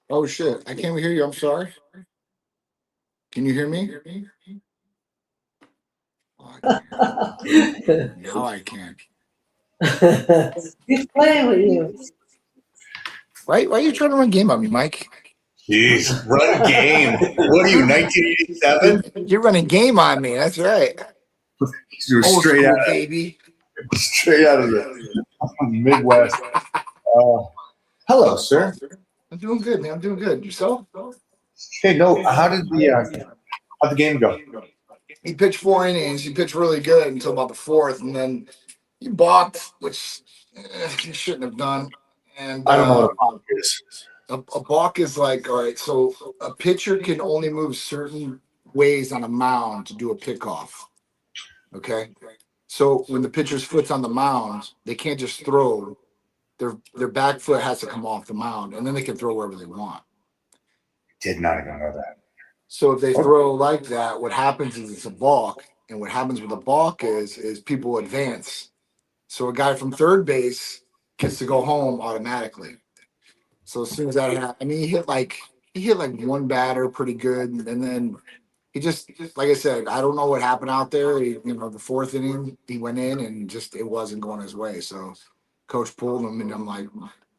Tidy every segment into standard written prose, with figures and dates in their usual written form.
Oh shit! I can't hear you. I'm sorry. Can you hear me? Oh, I can't hear you. Now I can. He's playing with you. Why are you trying to run game on me, Mike? Jeez, run game. What are you, 1987? You're running game on me. That's right. You're Old straight school, out, baby. straight out of the Midwest. Uh, Hello, sir. I'm doing good, man. I'm doing good. Yourself? Hey, no, how'd the game go? He pitched 4 innings. He pitched really good until about the fourth, and then he balked, which he shouldn't have done. And I don't know what a punk is. a balk is like, all right, so a pitcher can only move certain ways on a mound to do a pickoff. Okay. So when the pitcher's foot's on the mound, they can't just throw. Their back foot has to come off the mound, and then they can throw wherever they want. Did not even know that. So if they throw like that, what happens is it's a balk, and what happens with a balk is people advance. So a guy from third base gets to go home automatically. So as soon as that happened, I mean, he hit like one batter pretty good, and then he just like I said, I don't know what happened out there. The fourth inning, he went in and just it wasn't going his way. So coach pulled him, and I'm like,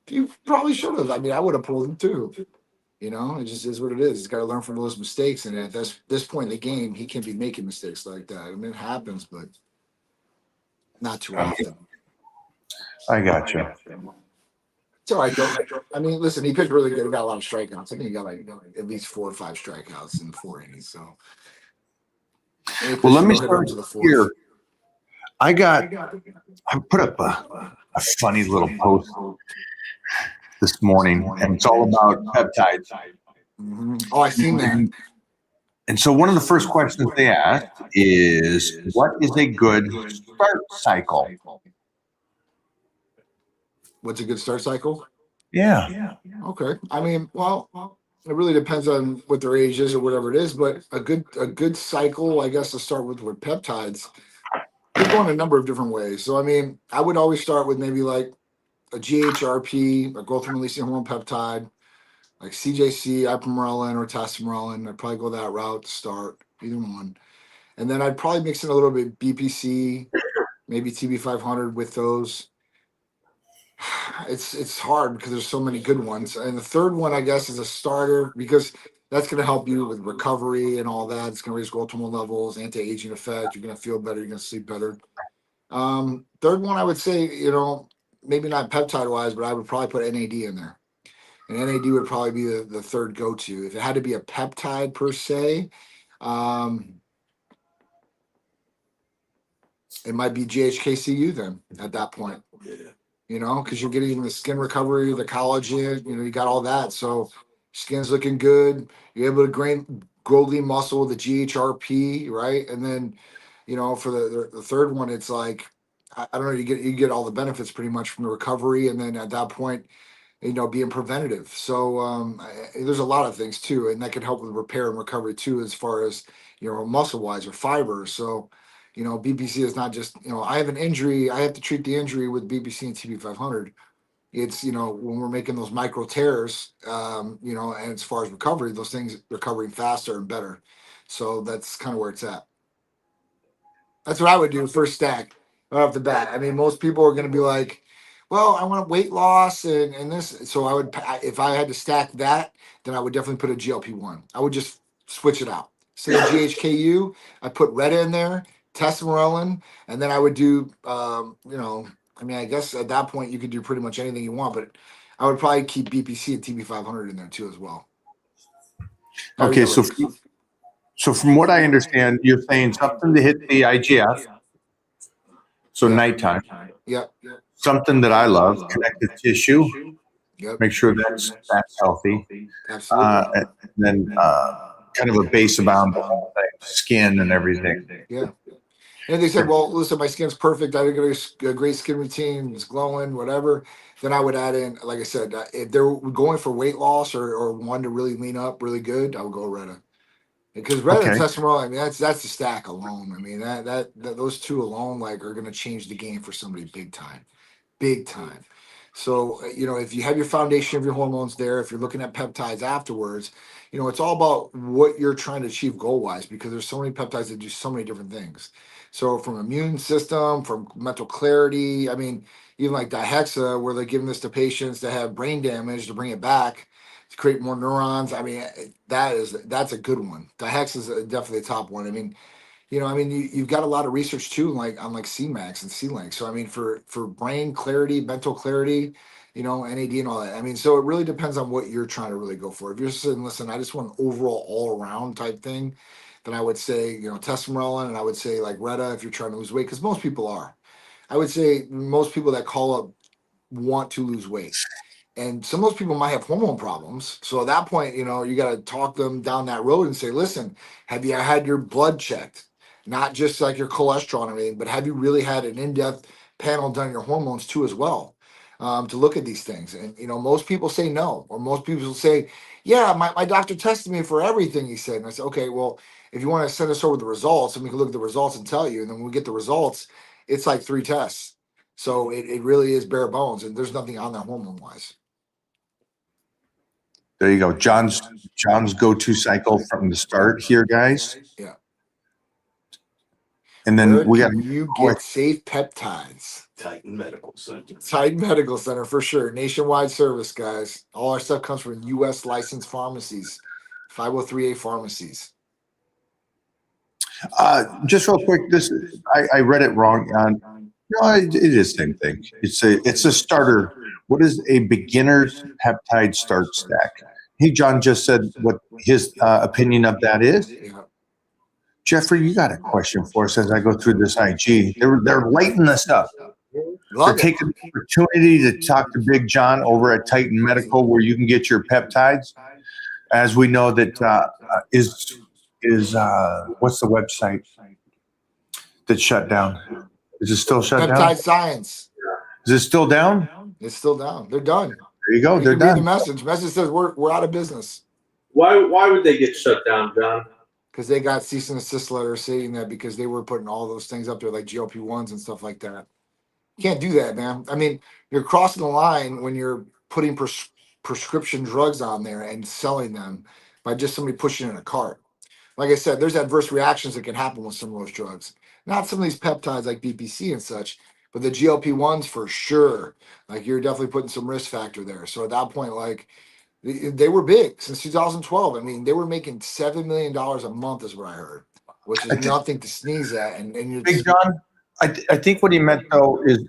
you probably should have. I mean, I would have pulled him too. It just is what it is. He's got to learn from those mistakes, and at this point in the game, he can't be making mistakes like that. I mean, it happens, but not too often. I got you. It's all right, though. I mean, listen, he pitched really good. He got a lot of strikeouts. I think he got like at least 4 or 5 strikeouts in 4 innings. So, Well, let me hit him start to the fourth. here. I put up a funny little post this morning, and it's all about peptides. Mm-hmm. Oh, I seen that. And so one of the first questions they asked is, what is a good start cycle? What's a good start cycle? Yeah. Okay. I mean, well, it really depends on what their age is or whatever it is, but a good cycle, I guess, to start with peptides, they go in a number of different ways. So I mean, I would always start with maybe like a GHRP, a growth hormone releasing hormone peptide, like CJC, ipamorelin, or tesamorelin. I'd probably go that route to start, either one. And then I'd probably mix in a little bit BPC, maybe TB500 with those. It's hard because there's so many good ones. And the third one, I guess, is a starter because that's going to help you with recovery and all that. It's going to raise growth hormone levels, anti-aging effect. You're going to feel better. You're going to sleep better. Third one, I would say, maybe not peptide wise, but I would probably put NAD in there. And NAD would probably be the third go-to. If it had to be a peptide per se, um, it might be GHKCU then at that point. Because you're getting the skin recovery, the collagen, you got all that. So skin's looking good. You're able to grow lean muscle with the GHRP, right? And then, for the third one, it's like, I don't know, you get all the benefits pretty much from the recovery, and then at that point, being preventative. So there's a lot of things too, and that can help with repair and recovery too, as far as muscle wise or fiber. So BPC is not just I have an injury, I have to treat the injury with BPC and TB500. It's when we're making those micro tears, and as far as recovery, those things recovering faster and better. So that's kind of where it's at. That's what I would do first stack right off the bat. I mean, most people are going to be like, well, I want weight loss and this. So if I had to stack that, then I would definitely put a GLP-1. I would just switch it out. Say a GHKU, I put Retta in there, tesamorelin, and then I would do, I mean, I guess at that point you could do pretty much anything you want, but I would probably keep BPC and TB500 in there too as well. Okay, so from what I understand, you're saying something to hit the IGF, so nighttime. Yep. Something that I love, connective tissue. Yep. Make sure that's healthy. Absolutely. And then kind of a base around the whole thing, skin and everything. Yeah. And they said, well, listen, my skin's perfect. I did a great skin routine. It's glowing, whatever. Then I would add in, like I said, if they're going for weight loss or one to really lean up really good, I would go Retta. Because Retta and testosterone, I mean, that's the stack alone. I mean, that those two alone, like, are going to change the game for somebody big time. So, if you have your foundation of your hormones there, if you're looking at peptides afterwards, it's all about what you're trying to achieve goal wise, because there's so many peptides that do so many different things. So, from immune system, from mental clarity, I mean, even like dihexa, where they're giving this to patients that have brain damage to bring it back to create more neurons. I mean, that's a good one. Dihexa is definitely a top one. I mean, you've got a lot of research too, like on like Cmax and C-Link. So I mean, for brain clarity, mental clarity, NAD and all that. I mean, so it really depends on what you're trying to really go for. If you're saying, listen, I just want an overall all around type thing, then I would say, testosterone, and I would say like Retta if you're trying to lose weight, because most people are. I would say most people that call up want to lose weight, and some of those people might have hormone problems. So at that point, you got to talk them down that road and say, listen, have you had your blood checked? Not just like your cholesterol and everything, but have you really had an in-depth panel done on your hormones too as well, to look at these things? And most people say no, or most people will say, yeah, my doctor tested me for everything, he said. And I said, okay, well, if you want to send us over the results and we can look at the results and tell you, and then when we get the results, it's like 3 tests. So it really is bare bones, and there's nothing on that hormone wise. There you go. John's go-to cycle from the start here, guys. Yeah. And Where then we got can you get safe peptides? Titan Medical Center. Titan Medical Center for sure. Nationwide service, guys. All our stuff comes from U.S. licensed pharmacies, 503A pharmacies. Just real quick, I read it wrong. No, it is the same thing. It's a starter. What is a beginner's peptide start stack? Hey, John just said what his opinion of that is. Yeah. Jeffrey, you got a question for us as I go through this IG. They're lighting us up. They're taking the opportunity to talk to Big John over at Titan Medical, where you can get your peptides. As we know that is what's the website that shut down? Is it still shut down? Peptide Science. Is it still down? It's still down. They're done. There you go. You They're can read done. the message. Message says we're out of business. Why would they get shut down, John? Because they got cease and desist letters saying that because they were putting all those things up there like GLP-1s and stuff like that. You can't do that, man. I mean, you're crossing the line when you're putting prescription drugs on there and selling them by just somebody pushing in a cart. Like I said, there's adverse reactions that can happen with some of those drugs. Not some of these peptides like BPC and such, but the GLP-1s for sure. Like you're definitely putting some risk factor there. So at that point, like they were big since 2012. I mean, they were making $7 million a month, is what I heard, which is nothing to sneeze at. And you're Big John, I think what he meant though is,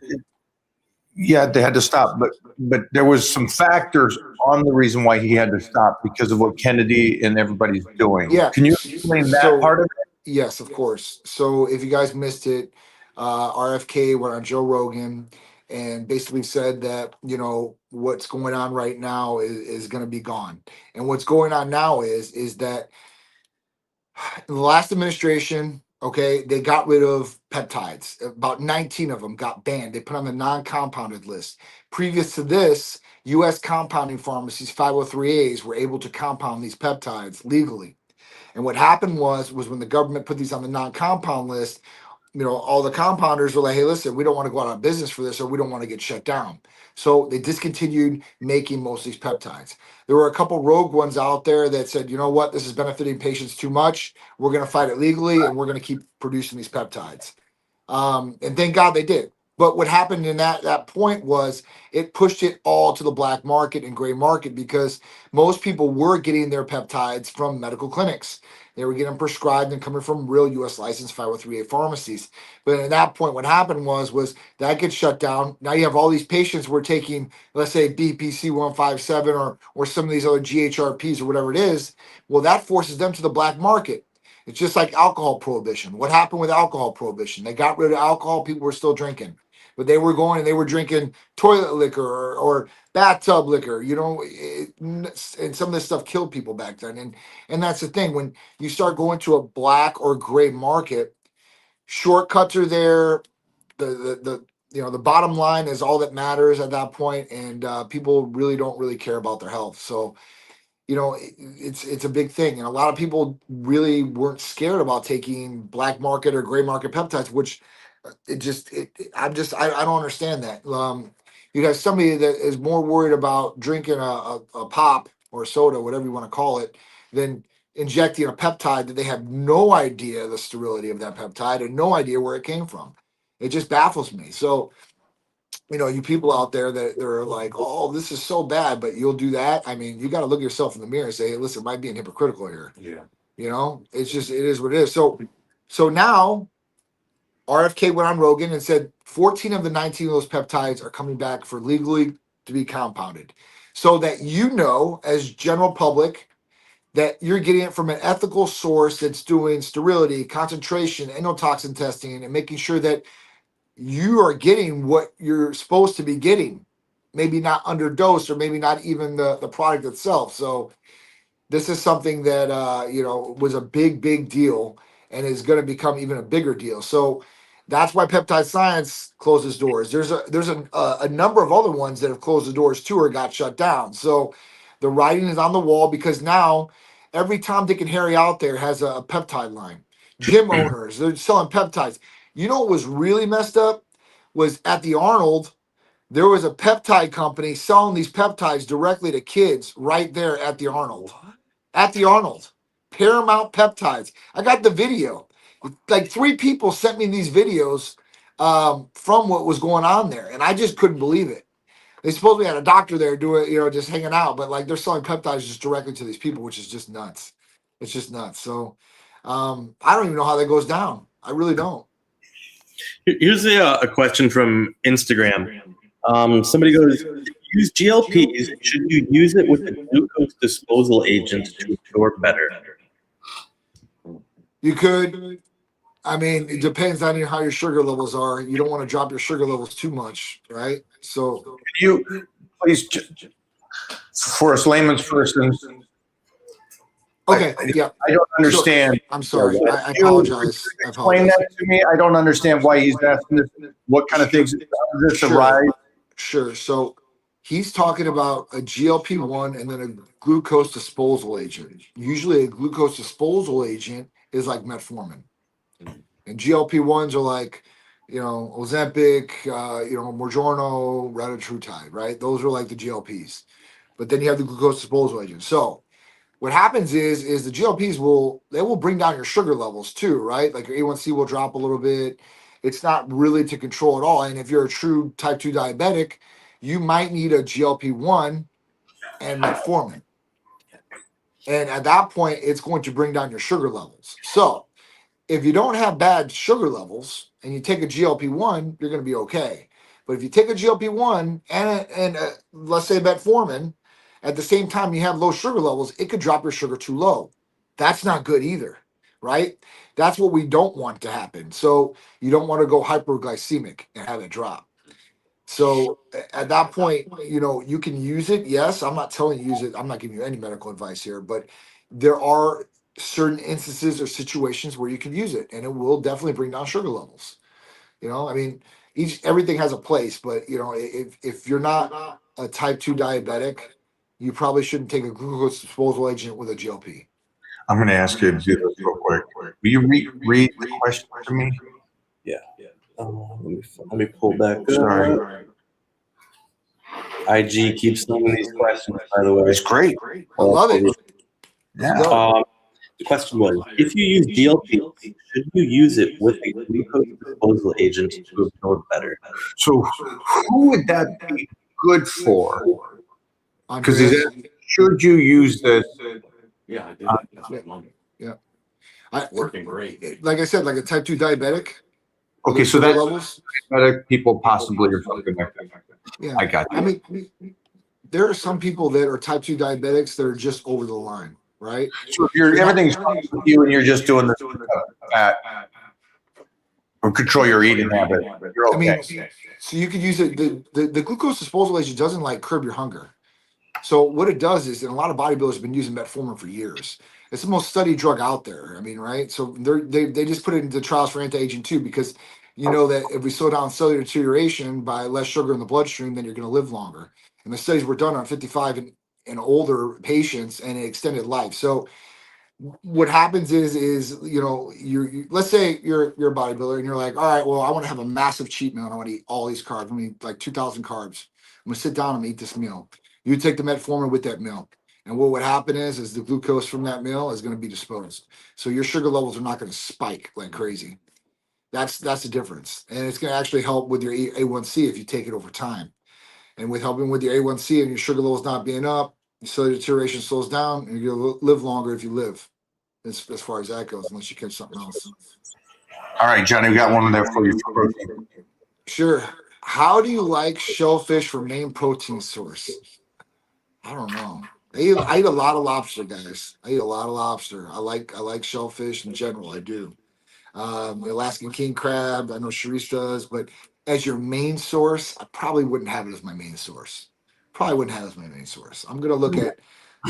yeah, they had to stop, but there was some factors on the reason why he had to stop because of what Kennedy and everybody's doing. Yeah. Can you explain that part of it? Yes, of course. So if you guys missed it, RFK went on Joe Rogan and basically said that, what's going on right now is going to be gone. And what's going on now is that in the last administration, okay, they got rid of peptides. About 19 of them got banned. They put on the non-compounded list. Previous to this, U.S. compounding pharmacies, 503As, were able to compound these peptides legally. And what happened was when the government put these on the non-compound list, all the compounders were like, hey, listen, we don't want to go out of business for this, or we don't want to get shut down. So they discontinued making most of these peptides. There were a couple rogue ones out there that said, you know what, this is benefiting patients too much. We're going to fight it legally, and we're going to keep producing these peptides. And thank God they did. But what happened in that point was it pushed it all to the black market and gray market, because most people were getting their peptides from medical clinics. They were getting prescribed and coming from real U.S. licensed 503A pharmacies. But at that point, what happened was that gets shut down. Now you have all these patients who are taking, let's say, BPC 157 or some of these other GHRPs or whatever it is. Well, that forces them to the black market. It's just like alcohol prohibition. What happened with alcohol prohibition? They got rid of alcohol. People were still drinking. But they were going and they were drinking toilet liquor or bathtub liquor, and some of this stuff killed people back then. And that's the thing. When you start going to a black or gray market, shortcuts are there. The bottom line is all that matters at that point, and people don't really care about their health. So it's a big thing, and a lot of people really weren't scared about taking black market or gray market peptides, which I don't understand that. you'd have somebody that is more worried about drinking a pop or a soda, whatever you want to call it, than injecting a peptide that they have no idea the sterility of that peptide and no idea where it came from. It just baffles me. So, you people out there that are like, oh, this is so bad, but you'll do that. I mean, you got to look yourself in the mirror and say, hey, listen, am I being hypocritical here? Yeah. It's just, it is what it is. So now RFK went on Rogan and said 14 of the 19 of those peptides are coming back for legally to be compounded, so that as general public, that you're getting it from an ethical source that's doing sterility, concentration, endotoxin testing, and making sure that you are getting what you're supposed to be getting, maybe not underdosed or maybe not even the product itself. So this is something that was a big deal and is going to become even a bigger deal. So that's why peptide science closes doors. There's a number of other ones that have closed the doors too or got shut down. So the writing is on the wall, because now every Tom, Dick, and Harry out there has a peptide line. Gym owners, they're selling peptides. You know what was really messed up was at the Arnold, there was a peptide company selling these peptides directly to kids right there at the Arnold. At the Arnold. Paramount Peptides. I got the video. Like 3 people sent me these videos from what was going on there, and I just couldn't believe it. They supposedly had a doctor there doing, just hanging out, but like they're selling peptides just directly to these people, which is just nuts. It's just nuts. So I don't even know how that goes down. I really don't. Here's a question from Instagram. Somebody goes, use GLPs. Should you use it with a glucose disposal agent to absorb better? You could. I mean, it depends on how your sugar levels are. You don't want to drop your sugar levels too much, right? So Can you please, for us layman's persons, okay, yeah. I don't understand. I'm sorry. I apologize. Explain that to me. I don't understand why he's asking this. What kind of things is this a ride? Sure. So he's talking about a GLP-1 and then a glucose disposal agent. Usually a glucose disposal agent is like metformin. And GLP-1s are like, Ozempic, Mounjaro, retatrutide, right? Those are like the GLPs. But then you have the glucose disposal agent. So what happens is the GLPs will bring down your sugar levels too, right? Like your A1C will drop a little bit. It's not really to control at all. And if you're a true type 2 diabetic, you might need a GLP-1 and metformin. And at that point, it's going to bring down your sugar levels. So if you don't have bad sugar levels and you take a GLP-1, you're going to be okay. But if you take a GLP-1 and let's say metformin, at the same time you have low sugar levels, it could drop your sugar too low. That's not good either, right? That's what we don't want to happen. So you don't want to go hyperglycemic and have it drop. So at that point, you can use it. Yes, I'm not telling you use it. I'm not giving you any medical advice here, but there are certain instances or situations where you can use it, and it will definitely bring down sugar levels. I mean, everything has a place, but if you're not a type 2 diabetic, you probably shouldn't take a glucose disposal agent with a GLP. I'm going to ask you to do this real quick. Will you read the question to me? Yeah. Let me pull back up. Sorry. IG keeps sending these questions, by the way. It's great. I love it. Yeah. The question was, if you use DLP, should you use it with a glucose disposal agent to absorb better? So who would that be good for? Because should you use this? Yeah, I did. That's what I wanted. Yeah. Working great. Like I said, like a type 2 diabetic. Okay, so that's levels. People possibly are something like that. Yeah. I got you. I mean, there are some people that are type 2 diabetics that are just over the line, right? So if everything's fine with you and you're just doing this or control your eating habit, you're okay. I mean, so you could use it. The glucose disposal agent doesn't like curb your hunger. So what it does is, and a lot of bodybuilders have been using metformin for years. It's the most studied drug out there. I mean, right? So they just put it into trials for anti-aging too, because that if we slow down cellular deterioration by less sugar in the bloodstream, then you're going to live longer. And the studies were done on 55 and older patients, and it extended life. So what happens is you let's say you're a bodybuilder and you're like, all right, well, I want to have a massive cheat meal and I want to eat all these carbs. I mean, like 2,000 carbs. I'm gonna sit down and eat this meal. You take the metformin with that meal. And what would happen is the glucose from that meal is going to be disposed. So your sugar levels are not going to spike like crazy. That's the difference. And it's going to actually help with your A1C if you take it over time. And with helping with your A1C and your sugar levels not being up, your cellular deterioration slows down, and you're going to live longer if you live. As far as that goes, unless you catch something else. All right, Johnny, we got one there for you for protein. Sure. How do you like shellfish for main protein source? I don't know. I eat a lot of lobster, guys. I eat a lot of lobster. I like shellfish in general. I do. Alaskan king crab. I know Sharice does, but as your main source, I probably wouldn't have it as my main source. Probably wouldn't have it as my main source. I'm gonna look at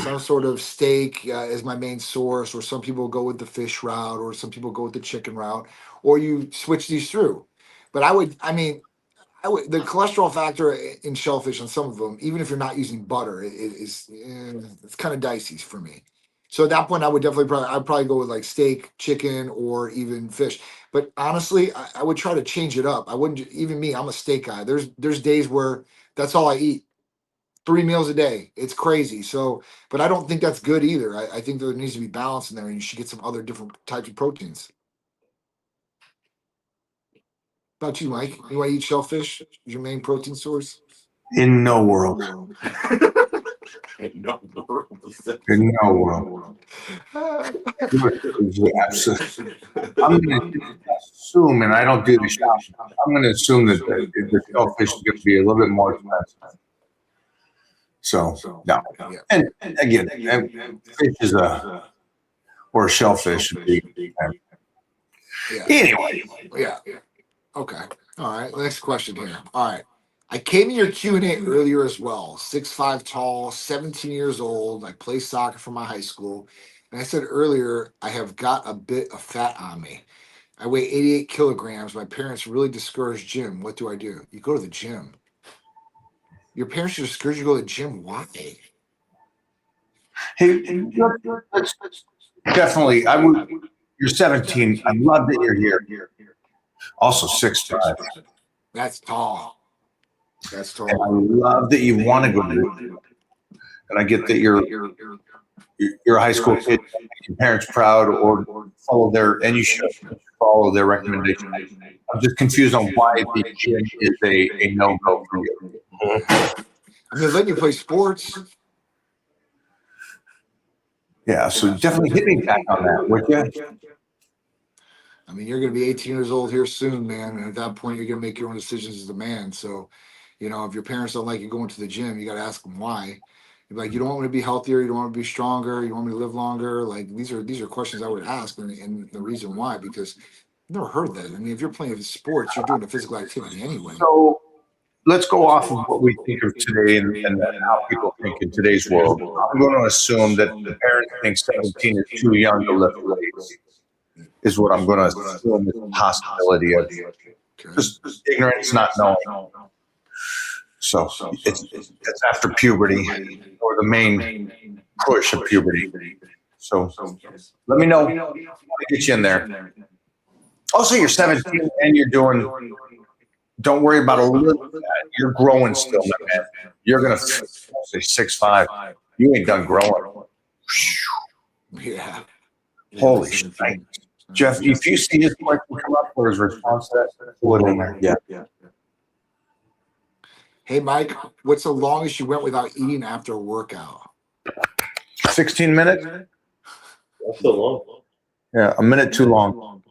some sort of steak as my main source, or some people go with the fish route, or some people go with the chicken route, or you switch these through. But I mean, the cholesterol factor in shellfish on some of them, even if you're not using butter, it's kind of dicey for me. So at that point, I'd probably go with like steak, chicken, or even fish. But honestly, I would try to change it up. I wouldn't even me. I'm a steak guy. There's days where that's all I eat, 3 meals a day. It's crazy. So, but I don't think that's good either. I think there needs to be balance in there, and you should get some other different types of proteins. About you, Mike? You want to eat shellfish? Is your main protein source? In no world. In no world. In no world. Absolutely. I'm going to assume, and I don't do the shopping, I'm going to assume that the shellfish is going to be a little bit more expensive. So, no. And again, fish is or shellfish would be. Anyway. Yeah. Okay. All right. Next question here. All right. I came in your Q&A earlier as well. 6'5" tall, 17 years old. I play soccer for my high school. And I said earlier, I have got a bit of fat on me. I weigh 88 kilograms. My parents really discourage gym. What do I do? You go to the gym. Your parents should discourage you to go to the gym. Why? Hey, let's definitely, you're 17. I love that you're here. Also 6'5". That's tall. That's tall. And I love that you want to go to the, and I get that you're a high school kid, your parents proud, or follow and you should follow their recommendation. I'm just confused on why the gym is a no-go for you. I'm gonna let you play sports. Yeah, so definitely hit me back on that, would you? I mean, you're going to be 18 years old here soon, man. And at that point, you're going to make your own decisions as a man. So, if your parents don't like you going to the gym, you got to ask them why. You're like, you don't want me to be healthier. You don't want me to be stronger. You want me to live longer. Like, these are questions I would ask. And the reason why, because I've never heard that. I mean, if you're playing sports, you're doing a physical activity anyway. So let's go off of what we think of today and how people think in today's world. I'm going to assume that the parents think 17 is too young to lift weights. Is what I'm going to assume is a possibility of just ignorance, not knowing. So it's after puberty, or the main push of puberty. So let me know. I want to get you in there. Also, you're 17 and you're doing. Don't worry about a little bit. You're growing still, my man. You're going to say 6'5". You ain't done growing. Yeah. Holy shit. Jeff, if you see his question come up or his response to that, pull it in there. Yeah. Hey, Mike, what's the longest you went without eating after a workout? 16 minutes? That's so long. Yeah, a minute too long.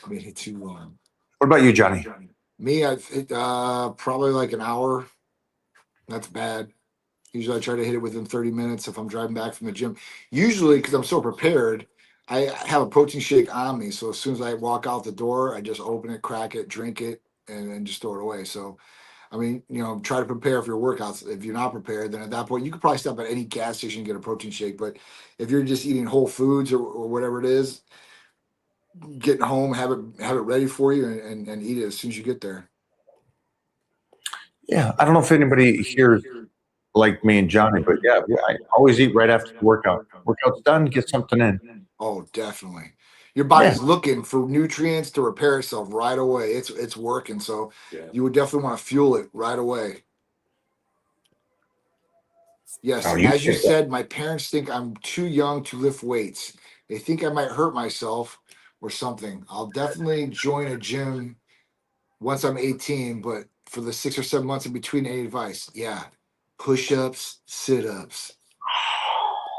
A minute too long. What about you, Johnny? Me, I probably like an hour. That's bad. Usually I try to hit it within 30 minutes if I'm driving back from the gym. Usually, because I'm so prepared, I have a protein shake on me. So as soon as I walk out the door, I just open it, crack it, drink it, and then just throw it away. So, I mean, try to prepare for your workouts. If you're not prepared, then at that point, you could probably stop at any gas station and get a protein shake. But if you're just eating Whole Foods or whatever it is, getting home, have it ready for you and eat it as soon as you get there. Yeah, I don't know if anybody here is like me and Johnny, but yeah, I always eat right after the workout. Workout's done, get something in. Oh, definitely. Your body's looking for nutrients to repair itself right away. It's working, so you would definitely want to fuel it right away. Yes, Oh, you as you picked up. said, my parents think I'm too young to lift weights. They think I might hurt myself or something. I'll definitely join a gym once I'm 18, but for the 6 or 7 months in between, any advice? Yeah, push-ups, sit-ups,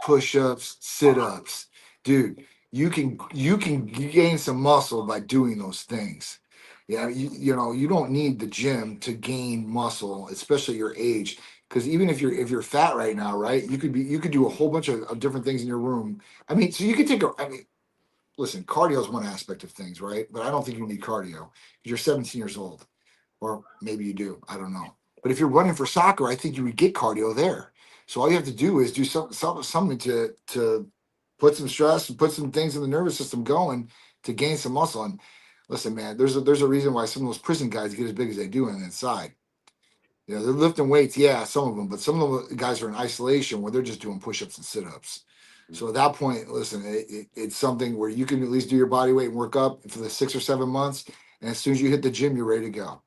push-ups, sit-ups. Dude, you can gain some muscle by doing those things. Yeah, you don't need the gym to gain muscle, especially your age. Because even if you're fat right now, right, you could do a whole bunch of different things in your room. I mean, so you could take a I mean, listen, cardio is one aspect of things, right? But I don't think you need cardio. You're 17 years old, or maybe you do. I don't know. But if you're running for soccer, I think you would get cardio there. So all you have to do is do something to put some stress and put some things in the nervous system going to gain some muscle. And listen, man, there's a reason why some of those prison guys get as big as they do on the inside. You know, they're lifting weights, yeah, some of them, but some of the guys are in isolation where they're just doing push-ups and sit-ups. So at that point, listen, it's something where you can at least do your body weight and work up for the 6 or 7 months, and as soon as you hit the gym, you're ready to go.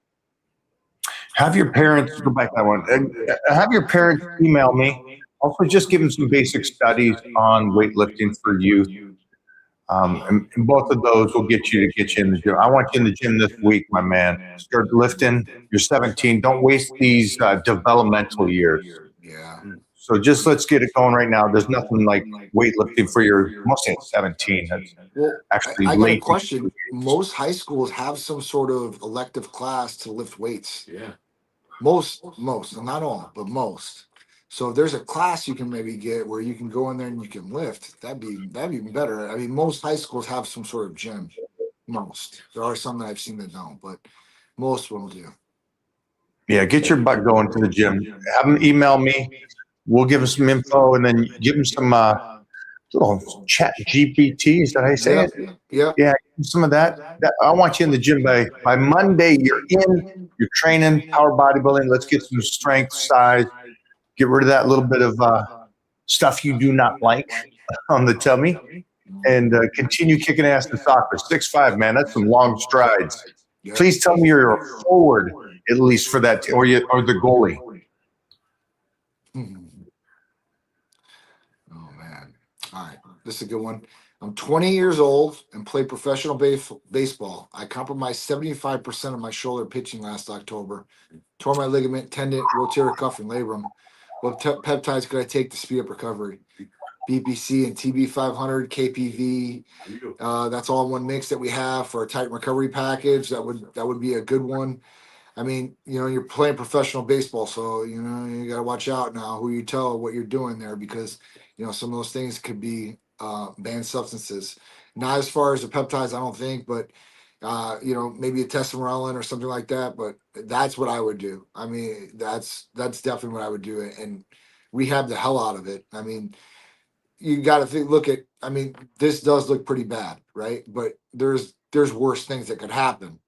Have your parents go back to that one. And have your parents email me. Also, just give them some basic studies on weightlifting for youth. And both of those will get you in the gym. I want you in the gym this week, my man. Start lifting. You're 17. Don't waste these developmental years. Yeah. So just let's get it going right now. There's nothing like weightlifting for your mostly at 17. That's Well, actually I got a late. question. Most high schools have some sort of elective class to lift weights. Yeah. Most, not all, but most. So if there's a class you can maybe get where you can go in there and you can lift, that'd be even better. I mean, most high schools have some sort of gym. Most. There are some that I've seen that don't, but most of them do. Yeah, get your butt going to the gym. Have them email me. We'll give them some info and then give them some little chat GPT. Is that how you say it? Yeah. Yeah, some of that. I want you in the gym by Monday. You're in. You're training power bodybuilding. Let's get some strength, size. Get rid of that little bit of stuff you do not like on the tummy, and continue kicking ass in soccer. 6'5", man. That's some long strides. Please tell me you're a forward at least for that, or the goalie. Oh man. All right. This is a good one. I'm 20 years old and play professional baseball. I compromised 75% of my shoulder pitching last October. Tore my ligament, tendon, rotator cuff, and labrum. What peptides could I take to speed up recovery? BPC and TB 500, KPV. That's all in one mix that we have for a tight recovery package. That would be a good one. I mean, you're playing professional baseball, so you got to watch out now who you tell what you're doing there, because some of those things could be banned substances. Not as far as the peptides, I don't think, but maybe a testosterone or something like that. But that's what I would do. I mean, that's definitely what I would do, and rehab the hell out of it. I mean, you got to look at. I mean, this does look pretty bad, right? But there's worse things that could happen,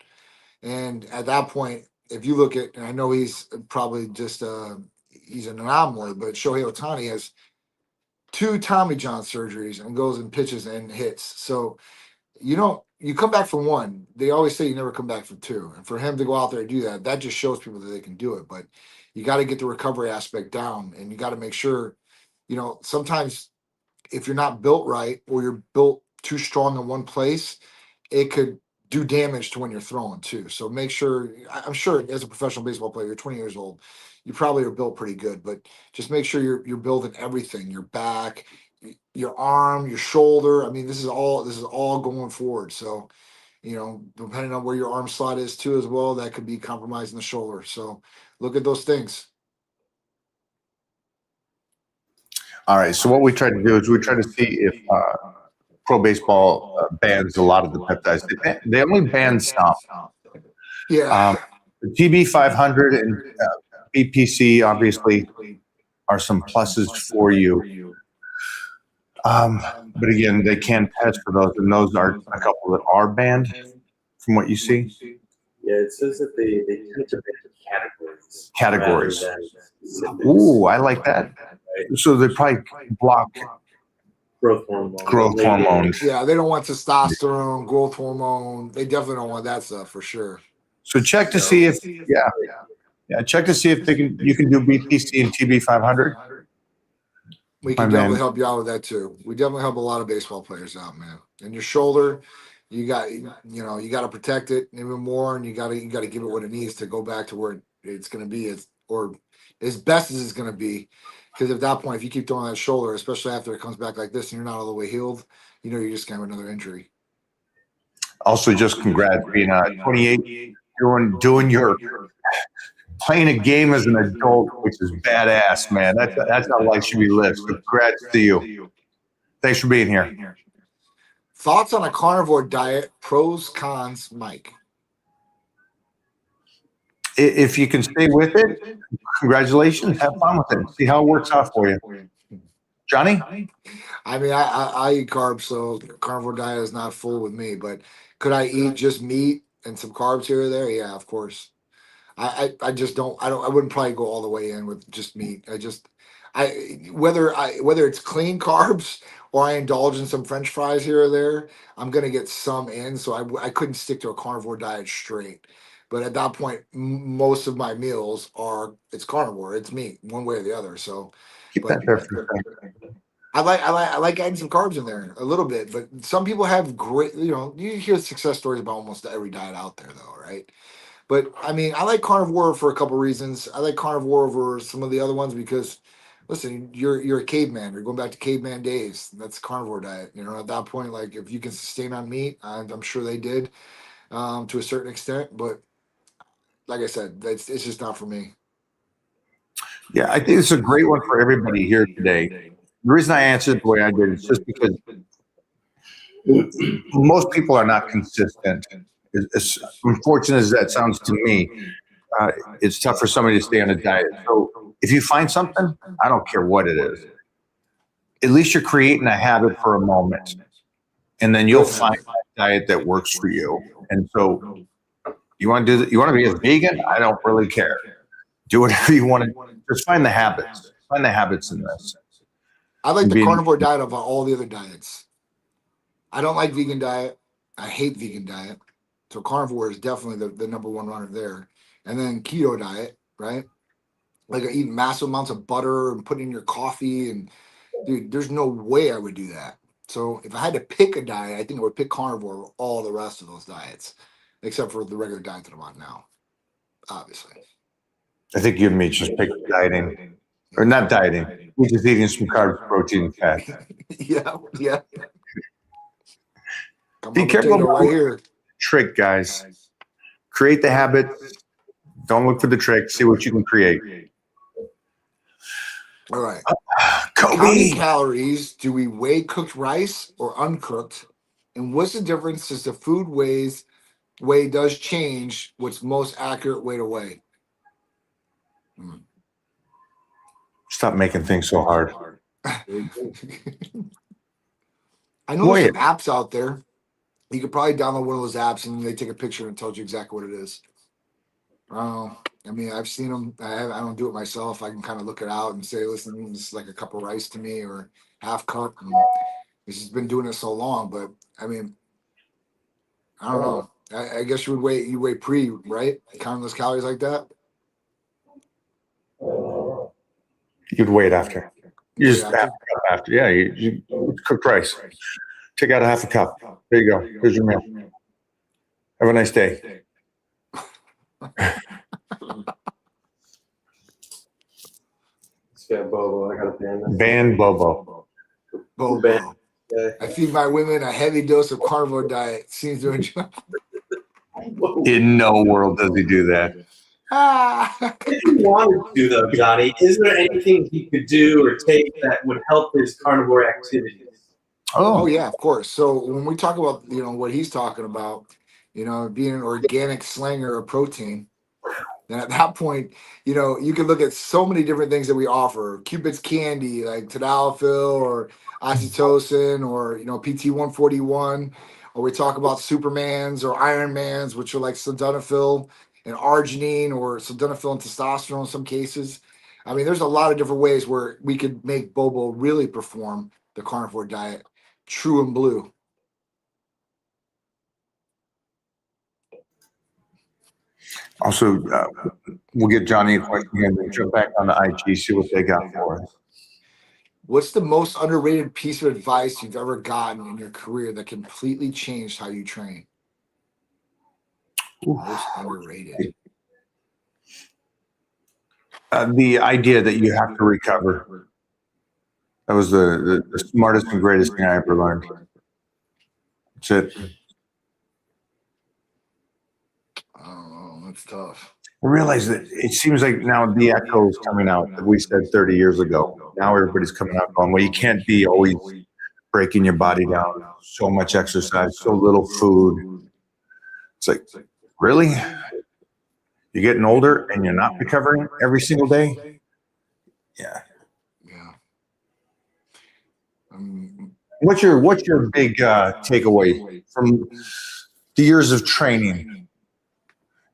and at that point, if you look at, and I know he's probably just he's an anomaly, but Shohei Ohtani has 2 Tommy John surgeries and goes and pitches and hits. So you come back from one. They always say you never come back from 2. And for him to go out there and do that, that just shows people that they can do it. But you got to get the recovery aspect down, and you got to make sure, sometimes if you're not built right or you're built too strong in one place, it could do damage to when you're throwing too. So make sure, I'm sure as a professional baseball player, you're 20 years old, you probably are built pretty good, but just make sure you're building everything, your back, your arm, your shoulder. I mean, this is all going forward. So, depending on where your arm slot is too, as well, that could be compromising the shoulder. So look at those things. All right. So what we try to do is we try to see if pro baseball bans a lot of the peptides. They only ban some. Yeah. The TB 500 and BPC obviously are some pluses for you. But again, they can test for those, and those are a couple that are banned from what you see. Yeah, it says that they tend to ban Categories. rather than specifics. Ooh, I like that. So they probably block Growth hormone. growth hormones. Yeah, they don't want testosterone, growth hormone. They definitely don't want that stuff for sure. So check to see if check to see if you can do BPC and TB 500. We My can man. definitely help you out with that too. We definitely help a lot of baseball players out, man. And your shoulder, you got you got to protect it even more, and you got to give it what it needs to go back to where it's going to be, or as best as it's going to be. Because at that point, if you keep throwing that shoulder, especially after it comes back like this, and you're not all the way healed, you're just going to have another injury. Also, just congrats being 28, doing your playing a game as an adult, which is badass, man. That's how life should be lived. So congrats to you. Thanks for being here. Thoughts on a carnivore diet? Pros, cons, Mike. If you can stay with it, congratulations. Have fun with it. See how it works out for you. Johnny? I mean, I eat carbs, so carnivore diet is not full with me. But could I eat just meat and some carbs here or there? Yeah, of course. I just don't. I wouldn't probably go all the way in with just meat. Whether it's clean carbs or I indulge in some French fries here or there, I'm gonna get some in. So I couldn't stick to a carnivore diet straight. But at that point, most of my meals it's carnivore. It's meat, one way or the other. So, Keep but that there for a second. I like adding some carbs in there a little bit. But some people have great. You hear success stories about almost every diet out there, though, right? But I mean, I like carnivore for a couple reasons. I like carnivore over some of the other ones because, listen, you're a caveman. You're going back to caveman days. That's carnivore diet. At that point, like if you can sustain on meat, I'm sure they did to a certain extent. But like I said, it's just not for me. Yeah, I think it's a great one for everybody here today. The reason I answered the way I did is just because most people are not consistent. As unfortunate as that sounds to me, it's tough for somebody to stay on a diet. So if you find something, I don't care what it is, at least you're creating a habit for a moment, and then you'll find a diet that works for you. And so you want to do that? You want to be a vegan? I don't really care. Do whatever you want to. Just find the habits. Find the habits in this. I like the carnivore diet over all the other diets. I don't like vegan diet. I hate vegan diet. So carnivore is definitely the number one runner there. And then keto diet, right? Like eating massive amounts of butter and putting in your coffee. And dude, there's no way I would do that. So if I had to pick a diet, I think I would pick carnivore over all the rest of those diets, except for the regular diet that I'm on now, obviously. I think you and me just pick dieting. Or not dieting. We're just eating some carbs, protein, and fat. Yeah. Be careful right here. Trick, guys. Create the habit. Don't look for the trick. See what you can create. All right. Kobe. How many calories do we weigh cooked rice or uncooked? And what's the difference as the food weigh does change what's most accurate way to weigh? Stop making things so hard. I know there's some apps out there. You could probably download one of those apps and they take a picture and tells you exactly what it is. I mean, I've seen them. I don't do it myself. I can kind of look it out and say, listen, this is like a cup of rice to me or half cup. And this has been doing it so long, but I mean, I don't know. I guess you weigh pre, right? Counting those calories like that. You'd wait after. You just half a cup after. Yeah, you cook rice. Take out a half a cup. There you go. Here's your meal. Have a nice day. Bobo. I got a ban Bobo. Bobo. I feed my women a heavy dose of carnivore diet. Seems to enjoy. In no world does he do that. If he wanted to, though, Johnny, is there anything he could do or take that would help his carnivore activities? Oh yeah, of course. So when we talk about what he's talking about, being an organic slinger of protein, then at that point, you can look at so many different things that we offer. Cupid's candy, like tadalafil or oxytocin, or PT-141, or we talk about Supermans or Ironmans, which are like sildenafil and arginine, or sildenafil and testosterone in some cases. I mean, there's a lot of different ways where we could make Bobo really perform the carnivore diet true and blue. Also, we'll get Johnny a question and then jump back on the IG, see what they got for us. What's the most underrated piece of advice you've ever gotten in your career that completely changed how you train? Most underrated. The idea that you have to recover. That was the smartest and greatest thing I ever learned. That's it. I don't know. That's tough. I realize that it seems like now the echo is coming out that we said 30 years ago. Now everybody's coming out going, well, you can't be always breaking your body down. So much exercise, so little food. It's like, really? You're getting older and you're not recovering every single day? Yeah. Yeah. What's your big takeaway from the years of training?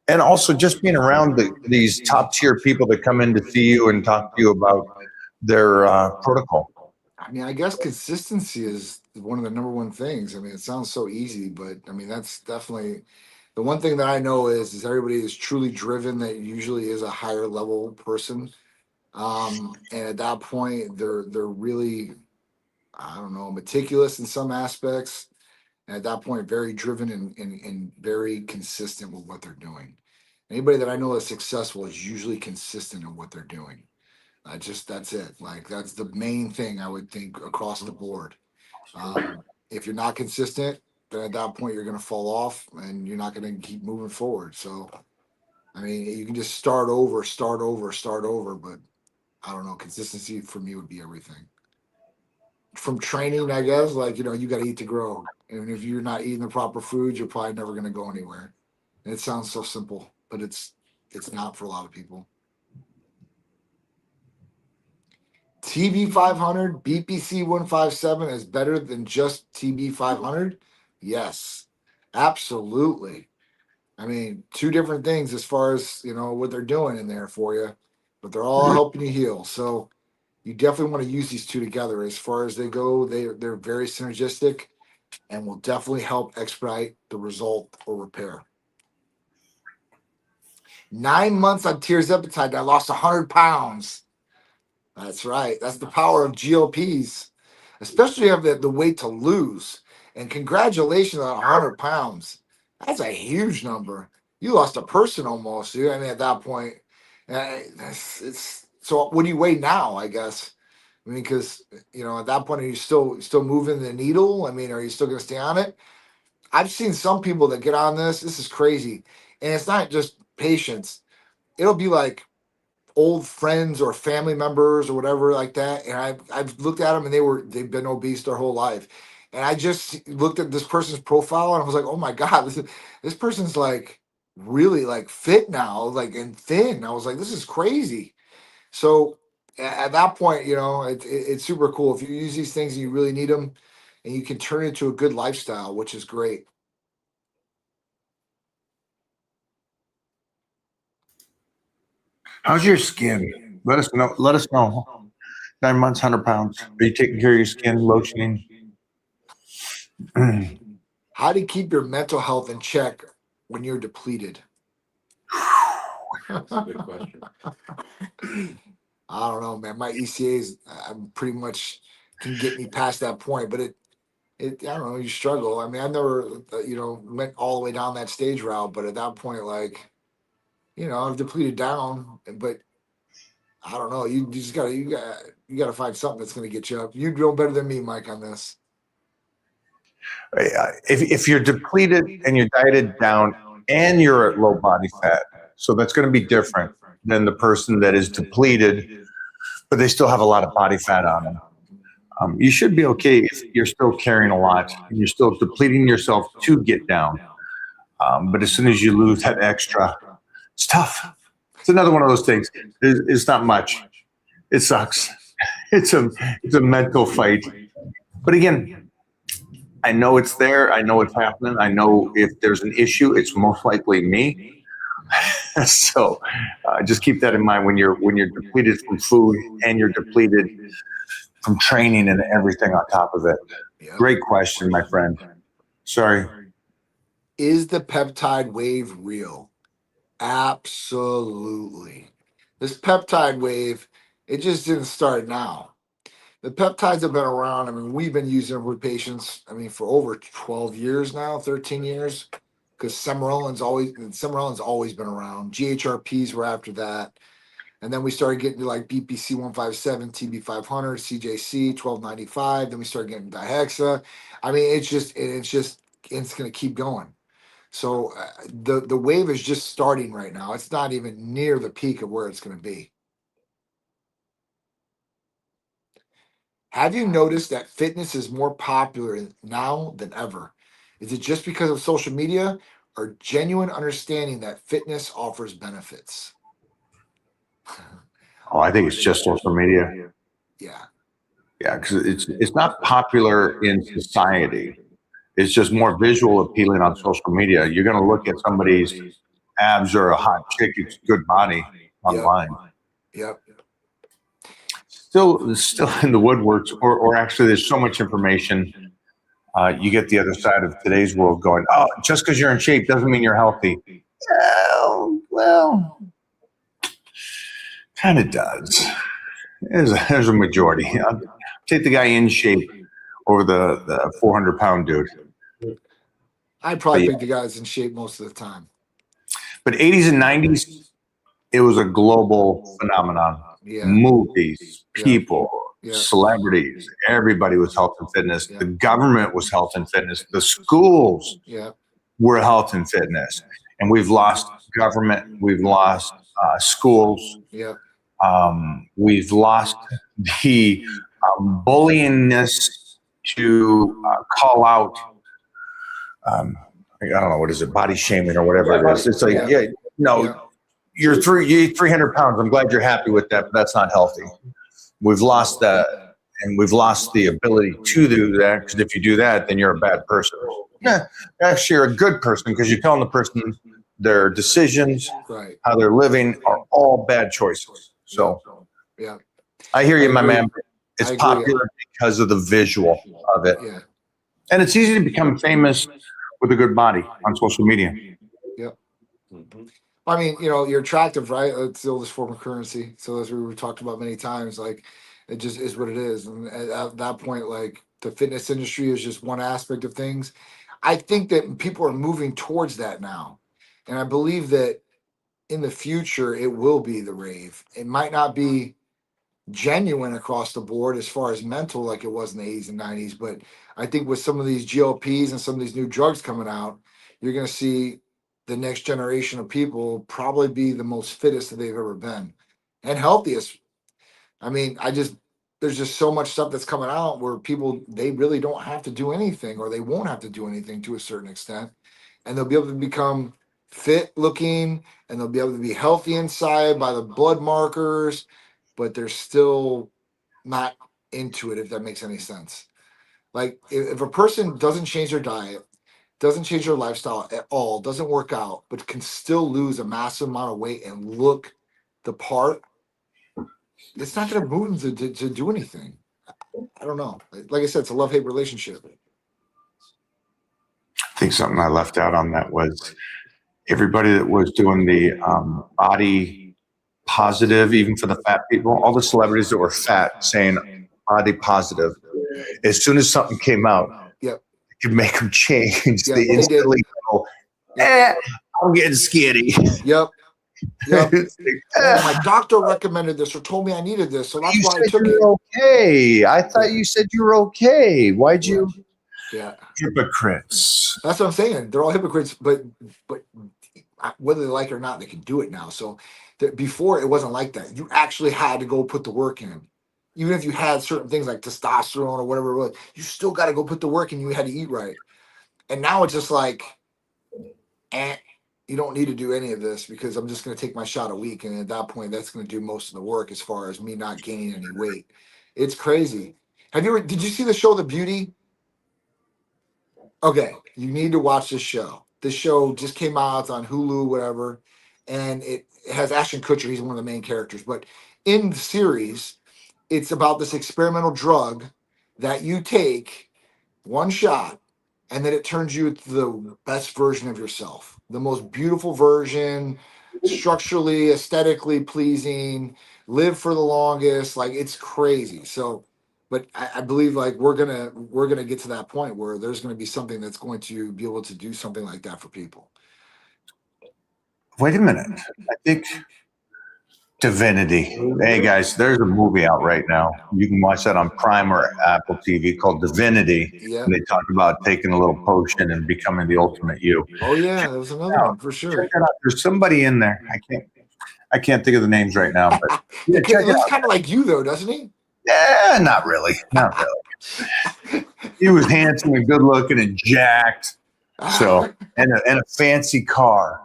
And also just being around these top tier people that come in to see you and talk to you about their protocol. I mean, I guess consistency is one of the number one things. I mean, it sounds so easy, but I mean, that's definitely the one thing that I know is everybody is truly driven. That usually is a higher level person, and at that point, they're really, I don't know, meticulous in some aspects, and at that point, very driven and very consistent with what they're doing. Anybody that I know that's successful is usually consistent in what they're doing. That's it. Like that's the main thing I would think across the board. If you're not consistent, then at that point you're going to fall off and you're not going to keep moving forward. So, I mean, you can just start over, start over, start over. But I don't know. Consistency for me would be everything. From training, I guess, like, you got to eat to grow. And if you're not eating the proper foods, you're probably never going to go anywhere. And it sounds so simple, but it's not for a lot of people. TB 500, BPC 157 is better than just TB 500? Yes, absolutely. I mean, two different things as far as, what they're doing in there for you, but they're all helping you heal. So you definitely want to use these two together. As far as they go, they're very synergistic and will definitely help expedite the result or repair. 9 months on tirzepatide, I lost 100 pounds. That's right. That's the power of GLPs, especially if you have the weight to lose. And congratulations on 100 pounds. That's a huge number. You lost a person almost, dude. I mean, at that point, it's so. What do you weigh now? I guess. I mean, because at that point, are you still moving the needle? I mean, are you still going to stay on it? I've seen some people that get on this. This is crazy, and it's not just patients. It'll be like old friends or family members or whatever like that, and I've looked at them and they've been obese their whole life, and I just looked at this person's profile and I was like, oh my god, this person's like really like fit now, like and thin. I was like, this is crazy. So at that point, it's super cool if you use these things and you really need them, and you can turn it into a good lifestyle, which is great. How's your skin? Let us know. Let us know. 9 months, 100 pounds. Are you taking care of your skin, lotioning? How do you keep your mental health in check when you're depleted? That's a good question. I don't know, man. My ECAs, I'm pretty much can get me past that point, but I don't know. You struggle. I mean, I've never, went all the way down that stage route, but at that point, like, I've depleted down, but I don't know. You just you gotta find something that's gonna get you up. You know better than me, Mike, on this. If you're depleted and you're dieted down and you're at low body fat, so that's going to be different than the person that is depleted, but they still have a lot of body fat on them. You should be okay if you're still carrying a lot and you're still depleting yourself to get down. But as soon as you lose that extra, it's tough. It's another one of those things. It's not much. It sucks. It's a mental fight. But again, I know it's there. I know it's happening. I know if there's an issue, it's most likely me. So just keep that in mind when you're depleted from food and you're depleted from training and everything on top of it. Yep. Great question, my friend. Sorry. Is the peptide wave real? Absolutely. This peptide wave, it just didn't start now. The peptides have been around. I mean, we've been using them with patients, I mean, for over 12 years now, 13 years, because Semerolin's always been around. GHRPs were after that. And then we started getting to like BPC 157, TB 500, CJC 1295. Then we started getting dihexa. I mean, it's going to keep going. So the wave is just starting right now. It's not even near the peak of where it's going to be. Have you noticed that fitness is more popular now than ever? Is it just because of social media or genuine understanding that fitness offers benefits? Oh, I think it's just social media. Yeah. Yeah, because it's not popular in society. It's just more visual appealing on social media. You're going to look at somebody's abs or a hot chick, it's good body online. Yep. Still in the woodworks, or actually, there's so much information. You get the other side of today's world going, oh, just because you're in shape doesn't mean you're healthy. Well, kind of does. There's a majority. I'll take the guy in shape over the 400-pound dude. I probably think the guy's in shape most of the time. But 80s and 90s, it was a global phenomenon. Yeah. Movies, people, Yeah. celebrities, everybody was health and fitness. The government was health and fitness. The schools were health and fitness. And we've lost government. We've lost schools. Yeah. We've lost the bullyingness to call out, I don't know, what is it, body shaming or whatever it is. It's like, you're 300 pounds. I'm glad you're happy with that, but that's not healthy. We've lost that, and we've lost the ability to do that, because if you do that, then you're a bad person. Yeah, actually, you're a good person because you're telling the person their decisions, how they're living, are all bad choices. So, I hear you, my man. It's popular because of the visual of it. Yeah. And it's easy to become famous with a good body on social media. Yep. I mean, you're attractive, right? It's the oldest form of currency. So as we've talked about many times, like, it just is what it is. And at that point, like, the fitness industry is just one aspect of things. I think that people are moving towards that now. And I believe that in the future, it will be the rave. It might not be genuine across the board as far as mental like it was in the 80s and 90s, but I think with some of these GLPs and some of these new drugs coming out, you're going to see the next generation of people probably be the most fittest that they've ever been and healthiest. I mean, there's just so much stuff that's coming out where people, they really don't have to do anything, or they won't have to do anything to a certain extent, and they'll be able to become fit looking, and they'll be able to be healthy inside by the blood markers, but they're still not into it, if that makes any sense. Like, if a person doesn't change their diet, doesn't change their lifestyle at all, doesn't work out, but can still lose a massive amount of weight and look the part, it's not going to move them to do anything. I don't know. Like I said, it's a love-hate relationship. I think something I left out on that was everybody that was doing the body positive, even for the fat people, all the celebrities that were fat saying body positive. As soon as something came out, it could make them change. They instantly go, I'm getting skinny. Yep. My doctor recommended this or told me I needed this, so that's why I took it. Okay. I thought you said you were okay. Why'd you? Hypocrites. That's what I'm saying. They're all hypocrites, but whether they like it or not, they can do it now. So before, it wasn't like that. You actually had to go put the work in. Even if you had certain things like testosterone or whatever it was, you still got to go put the work in. You had to eat right. And now it's just like, you don't need to do any of this because I'm just going to take my shot a week. And at that point, that's going to do most of the work as far as me not gaining any weight. It's crazy. Did you see the show, The Beauty? Okay, you need to watch this show. This show just came out. It's on Hulu, whatever. And it has Ashton Kutcher. He's one of the main characters. But in the series, it's about this experimental drug that you take one shot, and then it turns you into the best version of yourself, the most beautiful version, structurally, aesthetically pleasing, live for the longest. Like, it's crazy. So, but I believe like we're gonna get to that point where there's gonna be something that's going to be able to do something like that for people. Wait a minute. I think Divinity. Hey guys, there's a movie out right now. You can watch that on Prime or Apple TV called Divinity. Yeah. And they talk about taking a little potion and becoming the ultimate you. Oh yeah, there was another one for sure. Check it out. There's somebody in there. I can't think of the names right now, but yeah, It check it looks out. kind of like you though, doesn't he? Yeah, not really. Not really. He was handsome and good looking and jacked. So and a fancy car.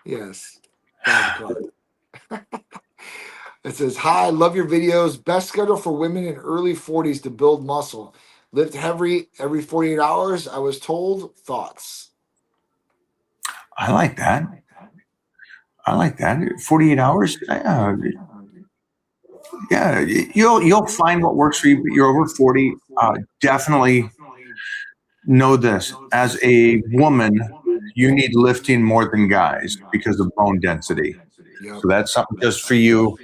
Yes. It says, "Hi, love your videos. Best schedule for women in early 40s to build muscle. Lift heavy every 48 hours. I was told. Thoughts?" I like that. 48 hours. Yeah, you'll find what works for you. But you're over 40. Definitely know this. As a woman, you need lifting more than guys because of bone density. Yep. So that's something just for you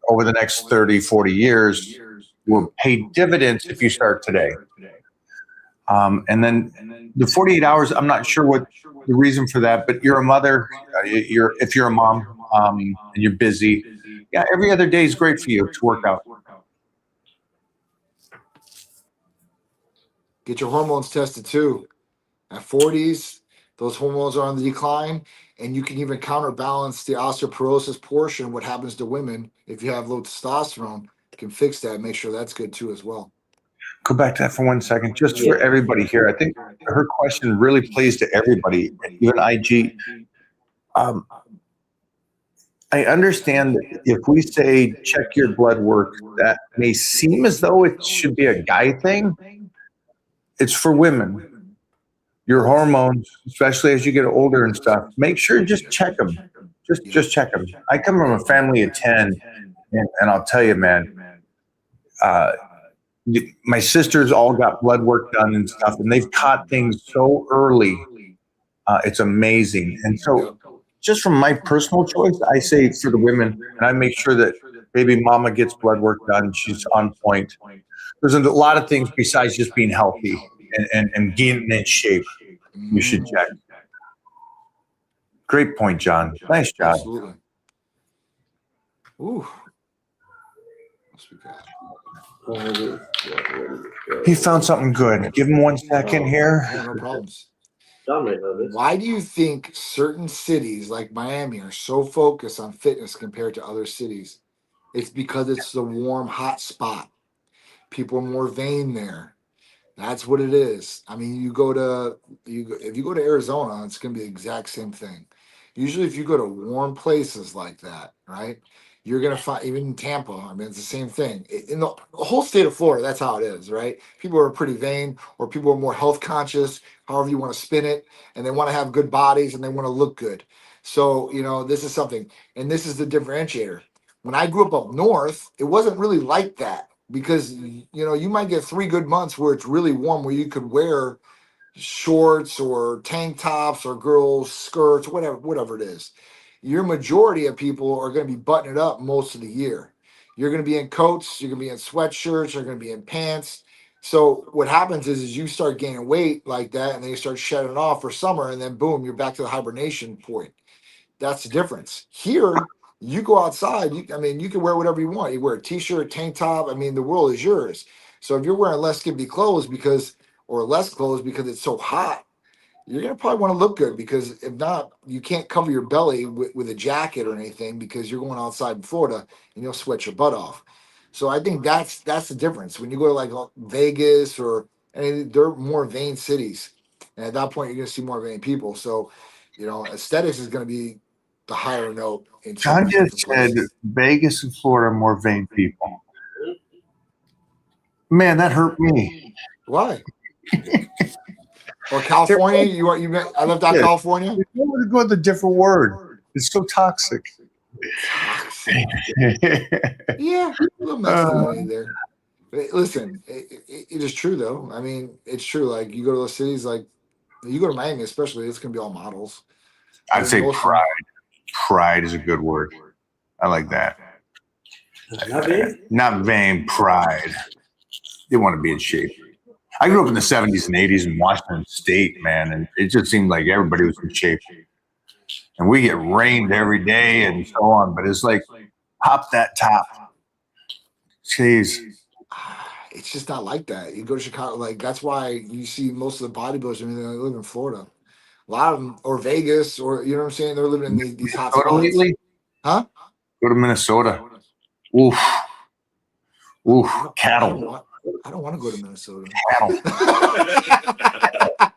over the next 30, 40 years will pay dividends if you start today. And then the 48 hours, I'm not sure what the reason for that, but you're a mother, if you're a mom and you're busy, yeah, every other day is great for you to work out. Get your hormones tested too. At 40s, those hormones are on the decline, and you can even counterbalance the osteoporosis portion. What happens to women if you have low testosterone? You can fix that and make sure that's good too as well. Go back to that for 1 second, just for everybody here. I think her question really plays to everybody, even IG. I understand that if we say check your blood work, that may seem as though it should be a guy thing. It's for women. Your hormones, especially as you get older and stuff, make sure just check them. Just check them. I come from a family of 10, and I'll tell you, man, my sisters all got blood work done and stuff, and they've caught things so early. It's amazing. And so just from my personal choice, I say for the women, and I make sure that baby mama gets blood work done. She's on point. There's a lot of things besides just being healthy and getting in shape. You should check. Great point, John. Nice job. Absolutely. Ooh. He found something good. Give him 1 second here. No problems. Why do you think certain cities like Miami are so focused on fitness compared to other cities? It's because it's the warm, hot spot. People are more vain there. That's what it is. I mean, if you go to Arizona, it's going to be the exact same thing. Usually, if you go to warm places like that, right, you're going to find, even in Tampa, I mean, it's the same thing. In the whole state of Florida, that's how it is, right? People are pretty vain, or people are more health conscious, however you want to spin it, and they want to have good bodies and they want to look good. So, this is something, and this is the differentiator. When I grew up north, it wasn't really like that because, you might get 3 good months where it's really warm, where you could wear shorts or tank tops or girls' skirts, whatever it is. Your majority of people are going to be buttoning up most of the year. You're going to be in coats, you're going to be in sweatshirts, you're going to be in pants. So what happens is you start gaining weight like that, and then you start shedding it off for summer, and then boom, you're back to the hibernation point. That's the difference. Here, you go outside, you can wear whatever you want. You wear a t-shirt, tank top. I mean, the world is yours. So if you're wearing less skimpy clothes because it's so hot, you're going to probably want to look good, because if not, you can't cover your belly with a jacket or anything because you're going outside in Florida and you'll sweat your butt off. So I think that's the difference. When you go to like Vegas they're more vain cities. And at that point, you're going to see more vain people. So, aesthetics is going to be the higher note. In John just said Vegas and Florida are more vain people. Man, that hurt me. Why? Or California? I left out California? You want to go with a different word. It's so toxic. Toxic. Yeah, a little masculinity there. But listen, it is true though. I mean, it's true. Like you go to those cities, like you go to Miami, especially, it's gonna be all models. I'd say pride. Pride is a good word. I like that. Not vain, pride. They want to be in shape. I grew up in the 70s and 80s in Washington State, man, and it just seemed like everybody was in shape. And we get rained every day and so on, but it's like, hop that top. Jeez. It's just not like that. You go to Chicago, like that's why you see most of the bodybuilders. I mean, they live in Florida. A lot of them, or Vegas, or you know what I'm saying. They're living in these hot spots. Lately? Huh? Go to Minnesota. Oof. Oof. Cattle. I don't want to go to Minnesota. Cattle. I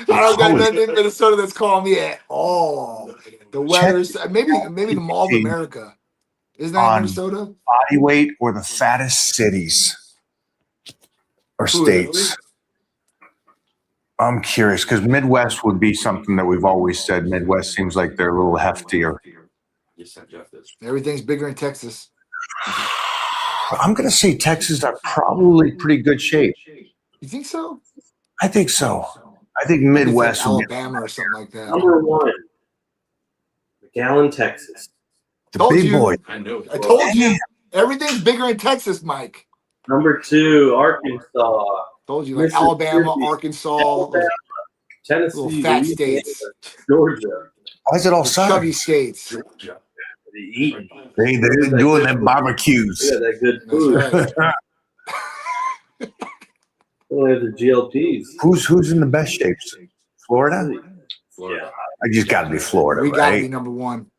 don't got nothing in Minnesota that's calling me at all. The weather's maybe the Mall of America. Isn't that in Minnesota? Body weight or the fattest cities or states? I'm curious because Midwest would be something that we've always said. Midwest seems like they're a little heftier. Everything's bigger in Texas. I'm going to say Texas are probably pretty good shape. You think so? I think so. I think Midwest, like Alabama or something like that. Number 1, McAllen, Texas. The big boy. I know. I told you, everything's bigger in Texas, Mike. Number 2, Arkansas. Told you, like Alabama, Arkansas, Tennessee, little fat states, Georgia. Why is it all chubby southern? states. They're doing them barbecues. Yeah, that good food. That's right. Only have the GLPs. Who's in the best shapes? Florida? Yeah. I just got to be Florida, We got to be right? number one.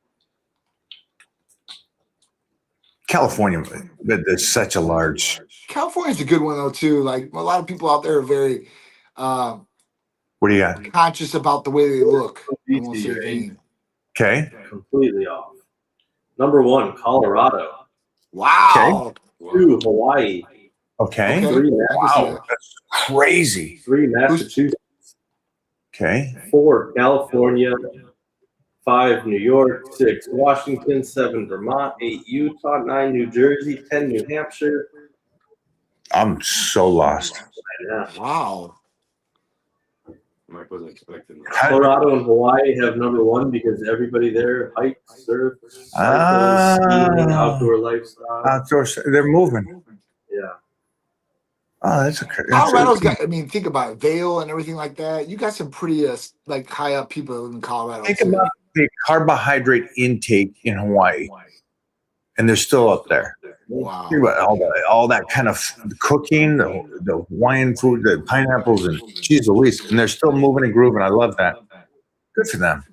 California, there's such a large. California's a good one though too. Like a lot of people out there are very What do you got? conscious about the way they look. I won't say Right? vain. Okay. Completely off. Number 1, Colorado. Wow. 2, Hawaii. Okay. Okay. 3, Wow, that's crazy. 3, Massachusetts. Okay. 4, California. 5, New York. 6, Washington. 7, Vermont. 8, Utah. 9, New Jersey. 10, New Hampshire. I'm so lost. Yeah. Wow. Mike wasn't expecting that. Colorado and Hawaii have number 1 because everybody there hikes, surf, cycles, skiing, outdoor lifestyle. Outdoors, they're moving. Yeah. Oh, that's Colorado's got. I mean, think about it, Vail and everything like that. You got some pretty like high up people in Colorado. Think too. about the carbohydrate intake in Hawaii, and they're still up there. Wow. Think about all that kind of cooking, the Hawaiian food, the pineapples, and cheese Louise, and they're still moving and grooving. I love that. Good for them.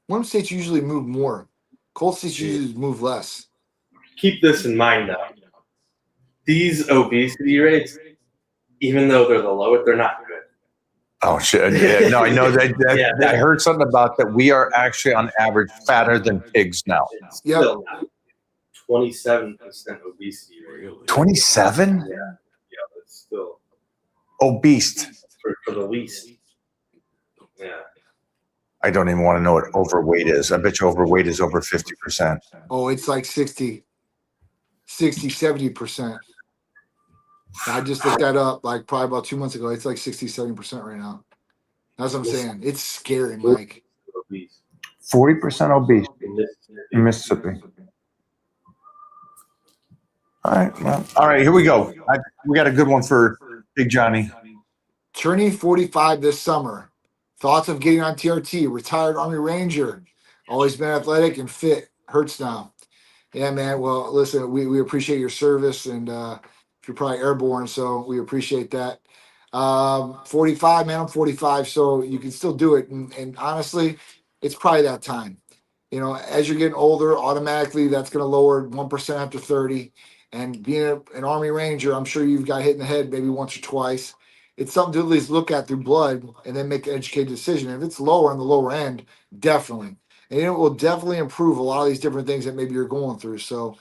Warm states usually move more. Cold states usually move less. Keep this in mind, though. These obesity rates, even though they're the lowest, they're not good. Oh shit! Yeah, no, I know that. Yeah. I heard something about that. We are actually, on average, fatter than pigs now. It's Yep. still not 27% obesity rate. 27 Yeah, but still obese. for the least. Yeah. I don't even want to know what overweight is. I bet you overweight is over 50%. Oh, it's like 70%. I just looked that up like probably about 2 months ago. It's like 70% right now. That's what I'm saying. It's scary, Mike. Obese 40% obese in Mississippi. in Mississippi. All right, well, all right, here we go. We got a good one for Big Johnny. Turning 45 this summer. Thoughts of getting on TRT. Retired Army Ranger. Always been athletic and fit. Hurts now. Yeah, man. Well, listen, we appreciate your service, and you're probably airborne, so we appreciate that. 45, man. I'm 45, so you can still do it. And honestly, it's probably that time. You know, as you're getting older, automatically that's going to lower 1% after 30. And being an Army Ranger, I'm sure you've got hit in the head maybe once or twice. It's something to at least look at through blood and then make an educated decision. If it's lower on the lower end, definitely. And it will definitely improve a lot of these different things that maybe you're going through. So,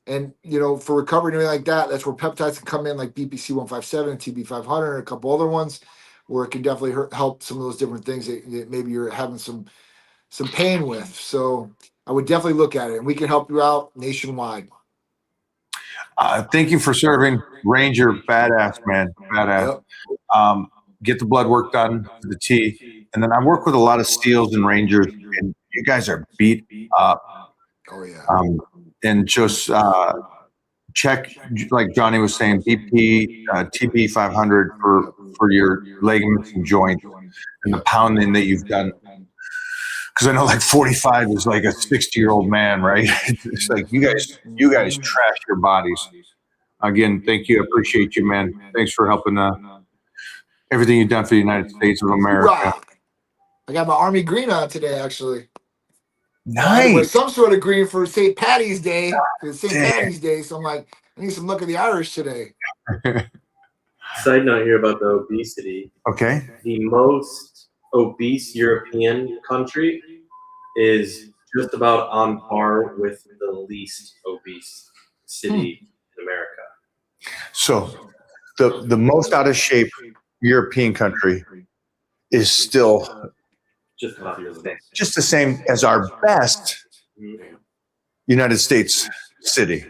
and, you know, for recovery and everything like that, that's where peptides can come in, like BPC 157 and TB 500 and a couple other ones, where it can definitely help some of those different things that maybe you're having some pain with. So I would definitely look at it, and we can help you out nationwide. Thank you for serving, Ranger. Badass, man. Badass. Yep. Get the blood work done for the T. And then I work with a lot of SEALs and Rangers, and you guys are beat up. Oh, yeah. And just check, like Johnny was saying, BP, TB 500 for your ligaments and joints and the pounding that you've done. Because I know like 45 is like a 60-year-old man, right? It's like you guys trash your bodies. Again, thank you. I appreciate you, man. Thanks for helping everything you've done for the United States of America. I got my army green on today, actually. I had to wear Nice. some sort of green for St. Patty's Day. It's St. Patty's Day, so I'm like, I need some luck of the Irish today. Side note here about the obesity. Okay. The most obese European country is just about on par with the least obese city in America. So the most out of shape European country is still just the same as our best United States city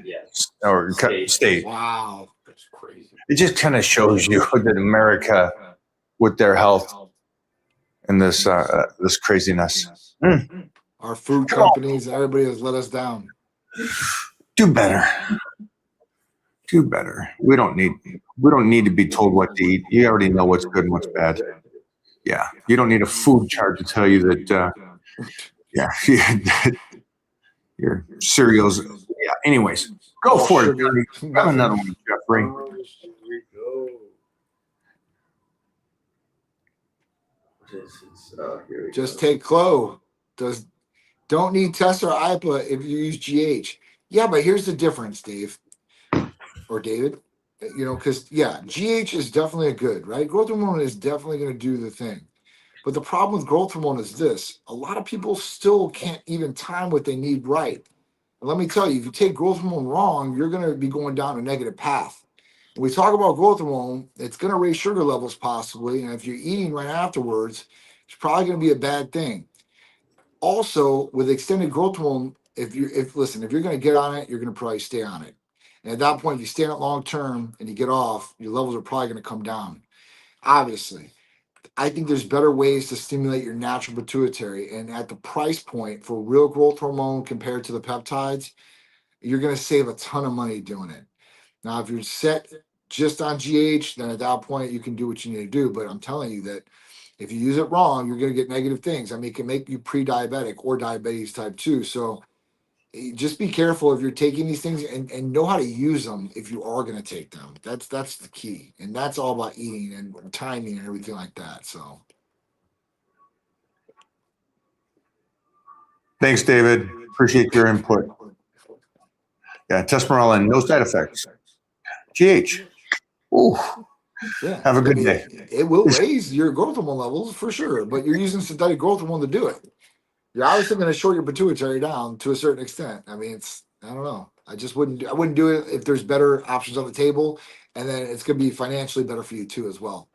or state. Wow. That's crazy. It just kind of shows you that America, with their health and this craziness, Our food companies, everybody has let us down. do better. Do better. We don't need to be told what to eat. You already know what's good and what's bad. Yeah, you don't need a food chart to tell you that. Your cereals. Yeah. Anyways, go for it. Got another one, Jeffrey. Just take Clo. Don't need Test or IPA if you use GH. Yeah, but here's the difference, Dave or David. You know, because GH is definitely good, right? Growth hormone is definitely going to do the thing. But the problem with growth hormone is this: a lot of people still can't even time what they need right. And let me tell you, if you take growth hormone wrong, you're going to be going down a negative path. When we talk about growth hormone, it's going to raise sugar levels possibly, and if you're eating right afterwards, it's probably going to be a bad thing. Also, with extended growth hormone, if you're going to get on it, you're going to probably stay on it. And at that point, if you stay on it long term and you get off, your levels are probably going to come down. Obviously, I think there's better ways to stimulate your natural pituitary. And at the price point for real growth hormone compared to the peptides, you're going to save a ton of money doing it. Now, if you're set just on GH, then at that point, you can do what you need to do. But I'm telling you that if you use it wrong, you're going to get negative things. I mean, it can make you pre-diabetic or diabetes type 2. So just be careful if you're taking these things and know how to use them if you are going to take them. That's the key. And that's all about eating and timing and everything like that. So Thanks, David. Appreciate your input. Yeah, Tesmarolin, no side effects. GH. Ooh. Yeah. Have a good day. It will raise your growth hormone levels for sure, but you're using synthetic growth hormone to do it. You're obviously going to short your pituitary down to a certain extent. I mean, I don't know. I wouldn't do it if there's better options on the table, and then it's going to be financially better for you too as well.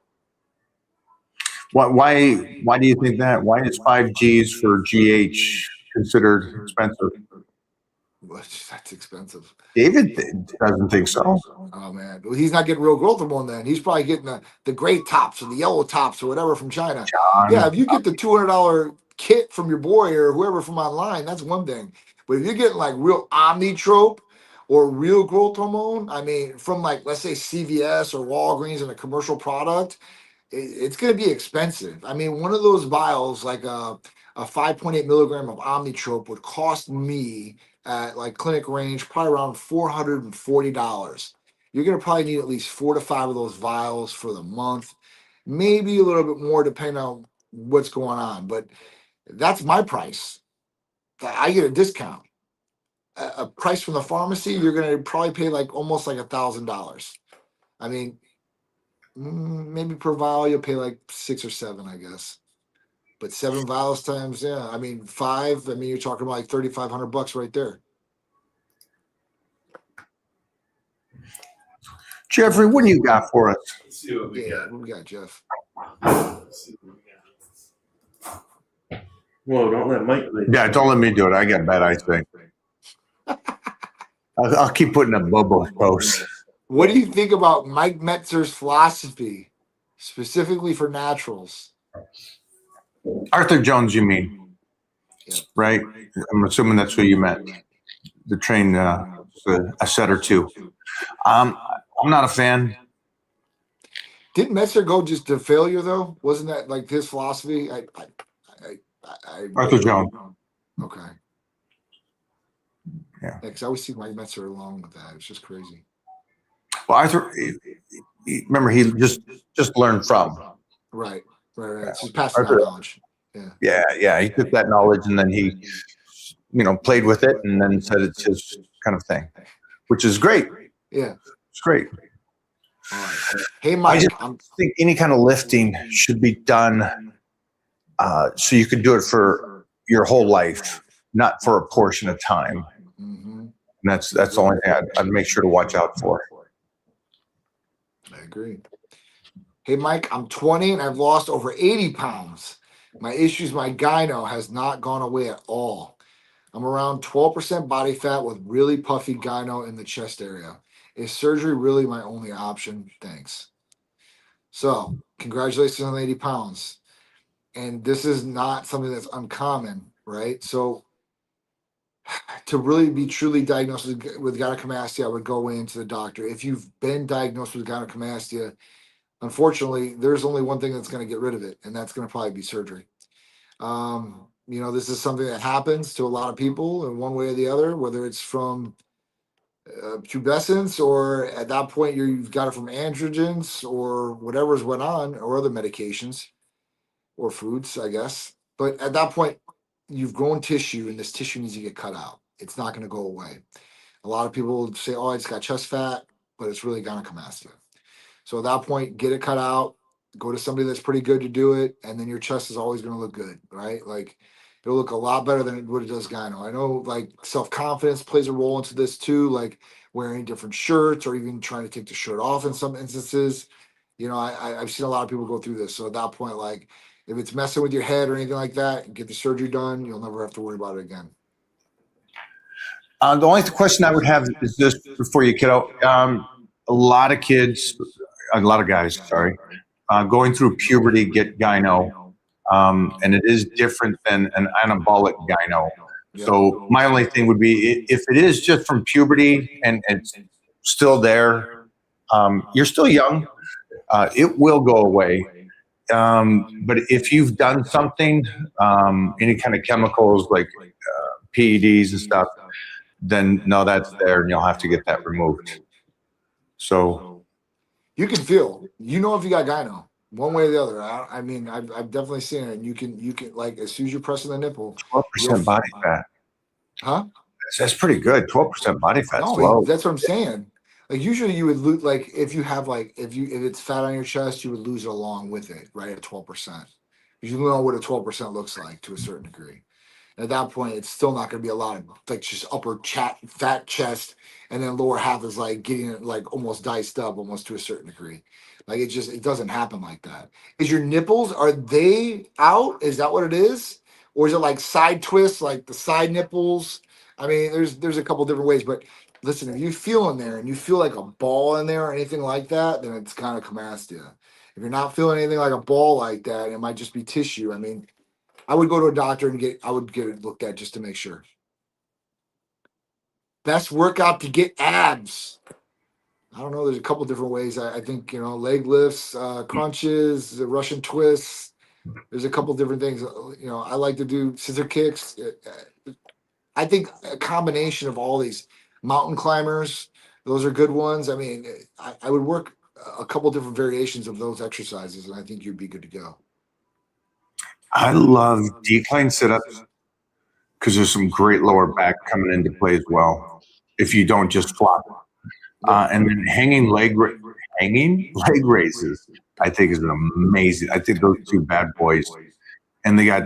Why do you think that? Why is 5Gs for GH considered expensive? That's expensive. David doesn't think so. Oh man, well, he's not getting real growth hormone then. He's probably getting the gray tops or the yellow tops or whatever from China. John. Yeah, if you get the $200 kit from your boy or whoever from online, that's one thing. But if you're getting like real omnitrope or real growth hormone, I mean, from like let's say CVS or Walgreens and a commercial product, it's going to be expensive. I mean, one of those vials, like a 5.8 milligram of omnitrope, would cost me at like clinic range probably around $440. You're going to probably need at least 4 to 5 of those vials for the month, maybe a little bit more depending on what's going on. But that's my price. I get a discount. A price from the pharmacy, you're going to probably pay like almost like $1,000. I mean, maybe per vial you'll pay like 6 or 7, I guess. But 7 vials times, I mean 5. I mean you're talking about like $3,500 right there. Jeffrey, what do you got for us? Let's see what we got. What we got, Jeff? Let's see what we got. Whoa, don't let Mike leave. Yeah, don't let me do it. I got bad eyesight. I'll keep putting up Bobo posts. What do you think about Mike Metzer's philosophy, specifically for naturals? Arthur Jones, you mean? Yeah. Right? I'm assuming that's who you meant. The train a set or two. I'm not a fan. Didn't Metzer go just to failure though? Wasn't that like his philosophy? Arthur Jones. Okay. Yeah. Because I always see Mike Metzer along with that. It's just crazy. Well, Arthur, remember he just learned from. Right. It's just passing down Arthur, knowledge. Yeah. He took that knowledge and then he, played with it and then said it's his kind of thing, which is great. Yeah. It's great. All right. Hey, Mike. I think any kind of lifting should be done so you can do it for your whole life, not for a portion of time. Mm-hmm. And that's the only thing I'd make sure to watch out for. I agree. Hey, Mike, I'm 20 and I've lost over 80 pounds. My issues, my gyno has not gone away at all. I'm around 12% body fat with really puffy gyno in the chest area. Is surgery really my only option? Thanks. So, congratulations on 80 pounds. And this is not something that's uncommon, right? So, to really be truly diagnosed with gynecomastia, I would go into the doctor. If you've been diagnosed with gynecomastia, unfortunately, there's only one thing that's going to get rid of it, and that's going to probably be surgery. This is something that happens to a lot of people in one way or the other, whether it's from pubescence or at that point you've got it from androgens or whatever's went on or other medications or foods, I guess. But at that point, you've grown tissue and this tissue needs to get cut out. It's not going to go away. A lot of people say, oh, it's got chest fat, but it's really gynecomastia. So at that point, get it cut out, go to somebody that's pretty good to do it, and then your chest is always going to look good, right? Like it'll look a lot better than what it does gyno. I know like self-confidence plays a role into this too, like wearing different shirts or even trying to take the shirt off in some instances. I've seen a lot of people go through this. So at that point, like if it's messing with your head or anything like that, get the surgery done. You'll never have to worry about it again. The only question I would have is this before you, kiddo. A lot of guys, going through puberty get gyno, and it is different than an anabolic gyno. So my only thing would be if it is just from puberty and it's still there, you're still young, it will go away. But if you've done something, any kind of chemicals like PEDs and stuff, then no, that's there and you'll have to get that removed. So you can feel, if you got gyno one way or the other. I've definitely seen it. And you can like as soon as you're pressing the nipple, 12% body fat. Huh? That's pretty good. 12% body fat's No, low. that's what I'm saying. Like usually you would lose, like if it's fat on your chest, you would lose it along with it, right? At 12%. You know what a 12% looks like to a certain degree. At that point, it's still not going to be a lot of like just upper fat chest, and then lower half is like getting it like almost diced up, almost to a certain degree. Like it doesn't happen like that. Is your nipples, are they out? Is that what it is, or is it like side twists, like the side nipples? I mean, there's a couple different ways, but listen, if you feel in there and you feel like a ball in there or anything like that, then it's kind of gynecomastia. If you're not feeling anything like a ball like that, it might just be tissue. I mean, I would go to a doctor and get it looked at just to make sure. Best workout to get abs. I don't know. There's a couple different ways. I think, leg lifts, crunches, the Russian twists. There's a couple different things. I like to do scissor kicks. I think a combination of all these mountain climbers, those are good ones. I mean, I would work a couple different variations of those exercises, and I think you'd be good to go. I love decline sit-ups because there's some great lower back coming into play as well. If you don't just flop, and then hanging leg raises, I think is amazing. I think those two bad boys, and they got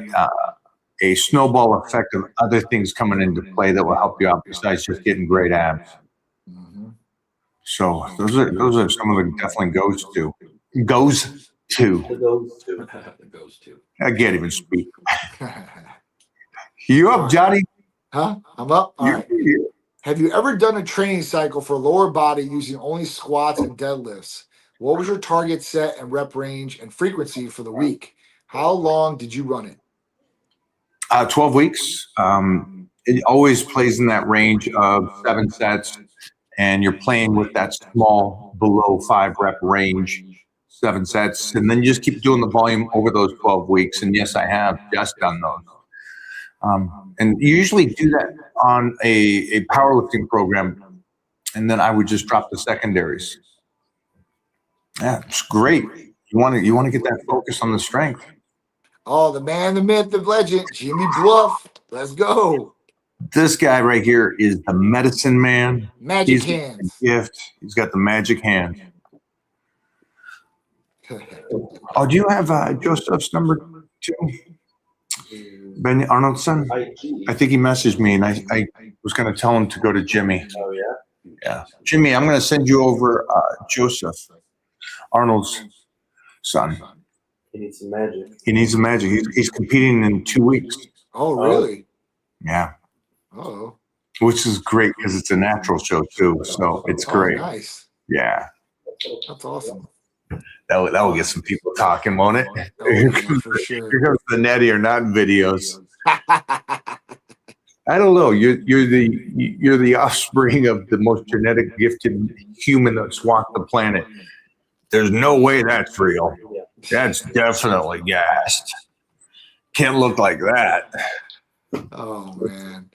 a snowball effect of other things coming into play that will help you out besides just getting great abs. Mm-hmm. So those are some of the definitely goes to. I can't even speak. You up, Johnny? Huh? I'm up. All right. Have you ever done a training cycle for lower body using only squats and deadlifts? What was your target set and rep range and frequency for the week? How long did you run it? 12 weeks. it always plays in that range of 7 sets, and you're playing with that small below 5 rep range, 7 sets, and then you just keep doing the volume over those 12 weeks. And yes, I have just done those. And you usually do that on a powerlifting program, and then I would just drop the secondaries. Yeah, it's great. You want to get that focus on the strength. Oh, the man, the myth, the legend, Jimmy Bluff. Let's go. This guy right here is the medicine man. Magic He's hands. got the gift. He's got the magic hand. Oh, do you have Joseph's number 2? Ben Arnoldson? I think he messaged me, and I was going to tell him to go to Jimmy. Oh, yeah? Yeah. Jimmy, I'm going to send you over Joseph, Arnold's son. He needs some magic. He needs some magic. He's competing in 2 weeks. Oh, really? Yeah. Oh. Which is great because it's a natural show, too. So it's great. Nice. Yeah. That's awesome. That will get some people talking, won't it? Oh, yeah, for sure. Here comes the natty or not videos. I don't know. You're the offspring of the most genetic gifted human that's walked the planet. There's no way that's real. That's definitely gassed. Can't look like that. Oh, man.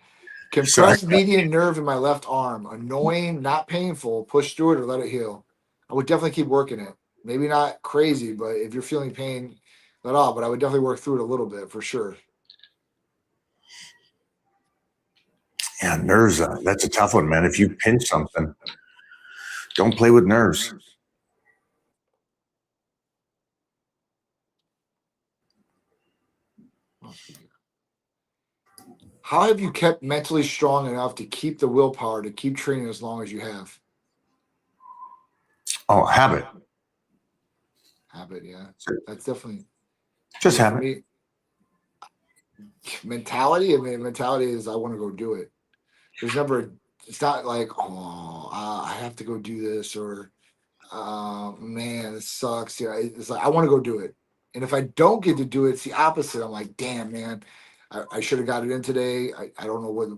Compressed median nerve in my left arm. Annoying, not painful. Push through it or let it heal. I would definitely keep working it. Maybe not crazy, but if you're feeling pain, let off. But I would definitely work through it a little bit for sure. Yeah, nerves. That's a tough one, man. If you pinch something, don't play with nerves. How have you kept mentally strong enough to keep the willpower to keep training as long as you have? Oh, habit. Habit, yeah. That's definitely Just habit. me. Mentality. I mean, mentality is I want to go do it. There's never. It's not like I have to go do this or man, it sucks. Yeah, it's like I want to go do it. And if I don't get to do it, it's the opposite. I'm like, damn, man, I should have got it in today. I don't know what.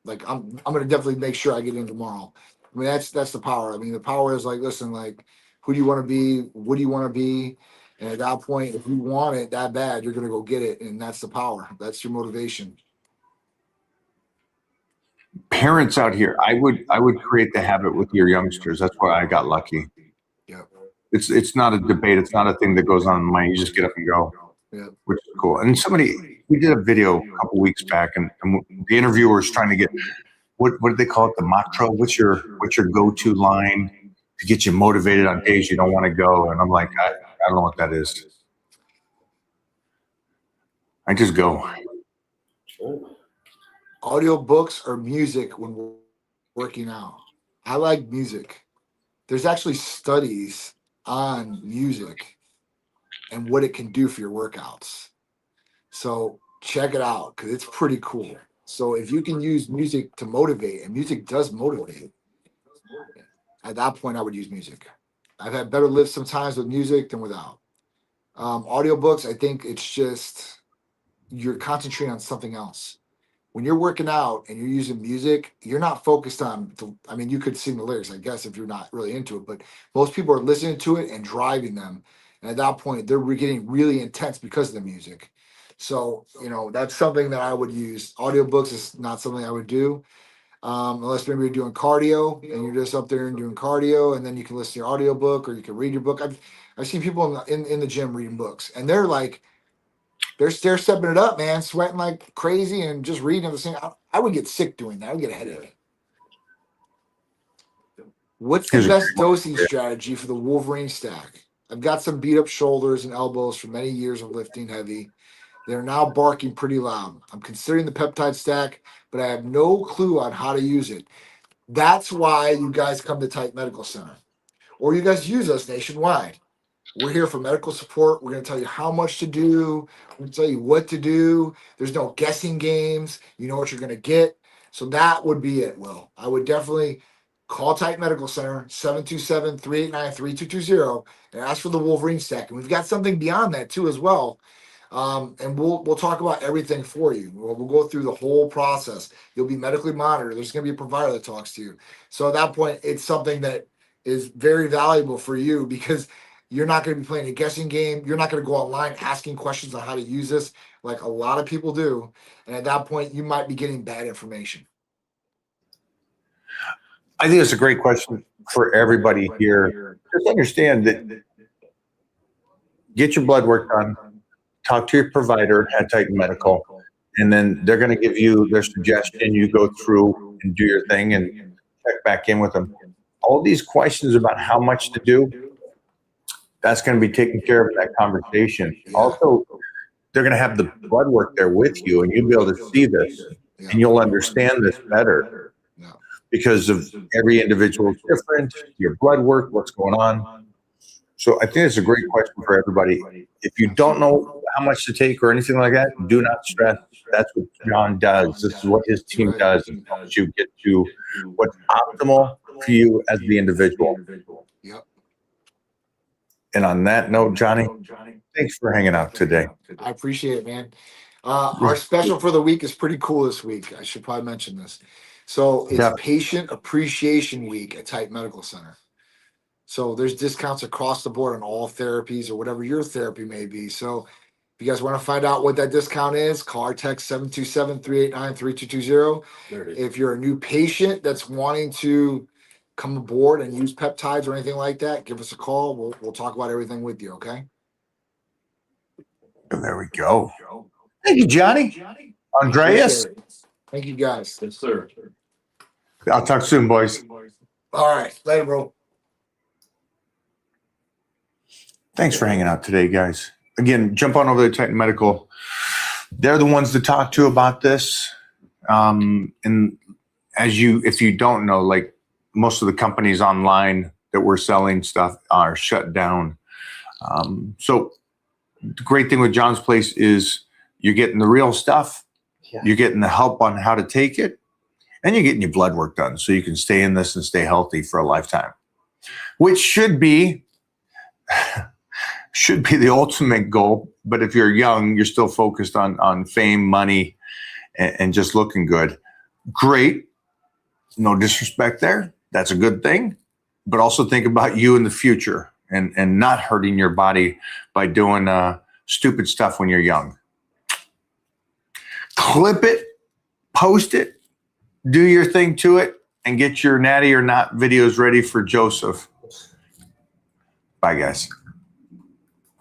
Like I'm gonna definitely make sure I get in tomorrow. I mean, that's the power. I mean, the power is like, listen, like, who do you want to be? What do you want to be? And at that point, if you want it that bad, you're gonna go get it, and that's the power. That's your motivation. Parents out here, I would create the habit with your youngsters. That's why I got lucky. Yeah. It's not a debate. It's not a thing that goes on in the mind. You just get up and go, Yeah. which is cool. And we did a video a couple weeks back, and the interviewer was trying to get what did they call it? The mantra. What's your go-to line to get you motivated on days you don't want to go? And I'm like, I don't know what that is. I just go. Audio books or music when we're working out. I like music. There's actually studies on music and what it can do for your workouts. So check it out because it's pretty cool. So if you can use music to motivate, and music does motivate, at that point I would use music. I've had better lifts sometimes with music than without. Audiobooks, I think it's just you're concentrating on something else. When you're working out and you're using music, you're not focused on, I mean, you could sing the lyrics, I guess, if you're not really into it, but most people are listening to it and driving them. And at that point, they're getting really intense because of the music. So, that's something that I would use. Audiobooks is not something I would do. Unless maybe you're doing cardio and you're just up there and doing cardio, and then you can listen to your audiobook or you can read your book. I've seen people in the gym reading books, and they're like, they're stepping it up, man, sweating like crazy and just reading the same. I would get sick doing that. I would get a headache. What's the best dosing strategy for the Wolverine stack? I've got some beat up shoulders and elbows from many years of lifting heavy. They're now barking pretty loud. I'm considering the peptide stack, but I have no clue on how to use it. That's why you guys come to Tight Medical Center, or you guys use us nationwide. We're here for medical support. We're going to tell you how much to do. We're going to tell you what to do. There's no guessing games. You know what you're going to get. So that would be it, Will. I would definitely call Tight Medical Center, 727-389-3220, and ask for the Wolverine stack. And we've got something beyond that, too, as well. And we'll talk about everything for you. We'll go through the whole process. You'll be medically monitored. There's going to be a provider that talks to you. So at that point, it's something that is very valuable for you because you're not going to be playing a guessing game. You're not going to go online asking questions on how to use this like a lot of people do. And at that point, you might be getting bad information. I think it's a great question for everybody here. Just understand that get your blood work done, talk to your provider at Titan Medical, and then they're going to give you their suggestion. You go through and do your thing and check back in with them. All these questions about how much to do, that's going to be taken care of in that conversation. Also, they're going to have the blood work there with you, and you'll be able to see this, and you'll understand this better because of every individual is different, your blood work, what's going on. So I think it's a great question for everybody. If you don't know how much to take or anything like that, do not stress. That's what John does. This is what his team does, and helps you get to what's optimal for you as the individual. Yep. And on that note, Johnny, thanks for hanging out today. I appreciate it, man. Our special for the week is pretty cool this week. I should probably mention this. So it's Patient Appreciation Week at Titan Medical Center. So there's discounts across the board on all therapies or whatever your therapy may be. So if you guys want to find out what that discount is, call or text 727-389-3220. If you're a new patient that's wanting to come aboard and use peptides or anything like that, give us a call. We'll talk about everything with you, okay? There we go. Thank you, Johnny. Andreas. Thank you, guys. Yes, sir. I'll talk soon, boys. All right. Later, bro. Thanks for hanging out today, guys. Again, jump on over to Titan Medical. They're the ones to talk to about this. And if you don't know, like most of the companies online that we're selling stuff are shut down. So the great thing with John's place is you're getting the real stuff. Yeah. You're getting the help on how to take it, and you're getting your blood work done so you can stay in this and stay healthy for a lifetime, which should be the ultimate goal. But if you're young, you're still focused on fame, money, and just looking good. Great. No disrespect there. That's a good thing. But also think about you in the future and not hurting your body by doing stupid stuff when you're young. Clip it, post it, do your thing to it, and get your natty or not videos ready for Joseph. Bye, guys.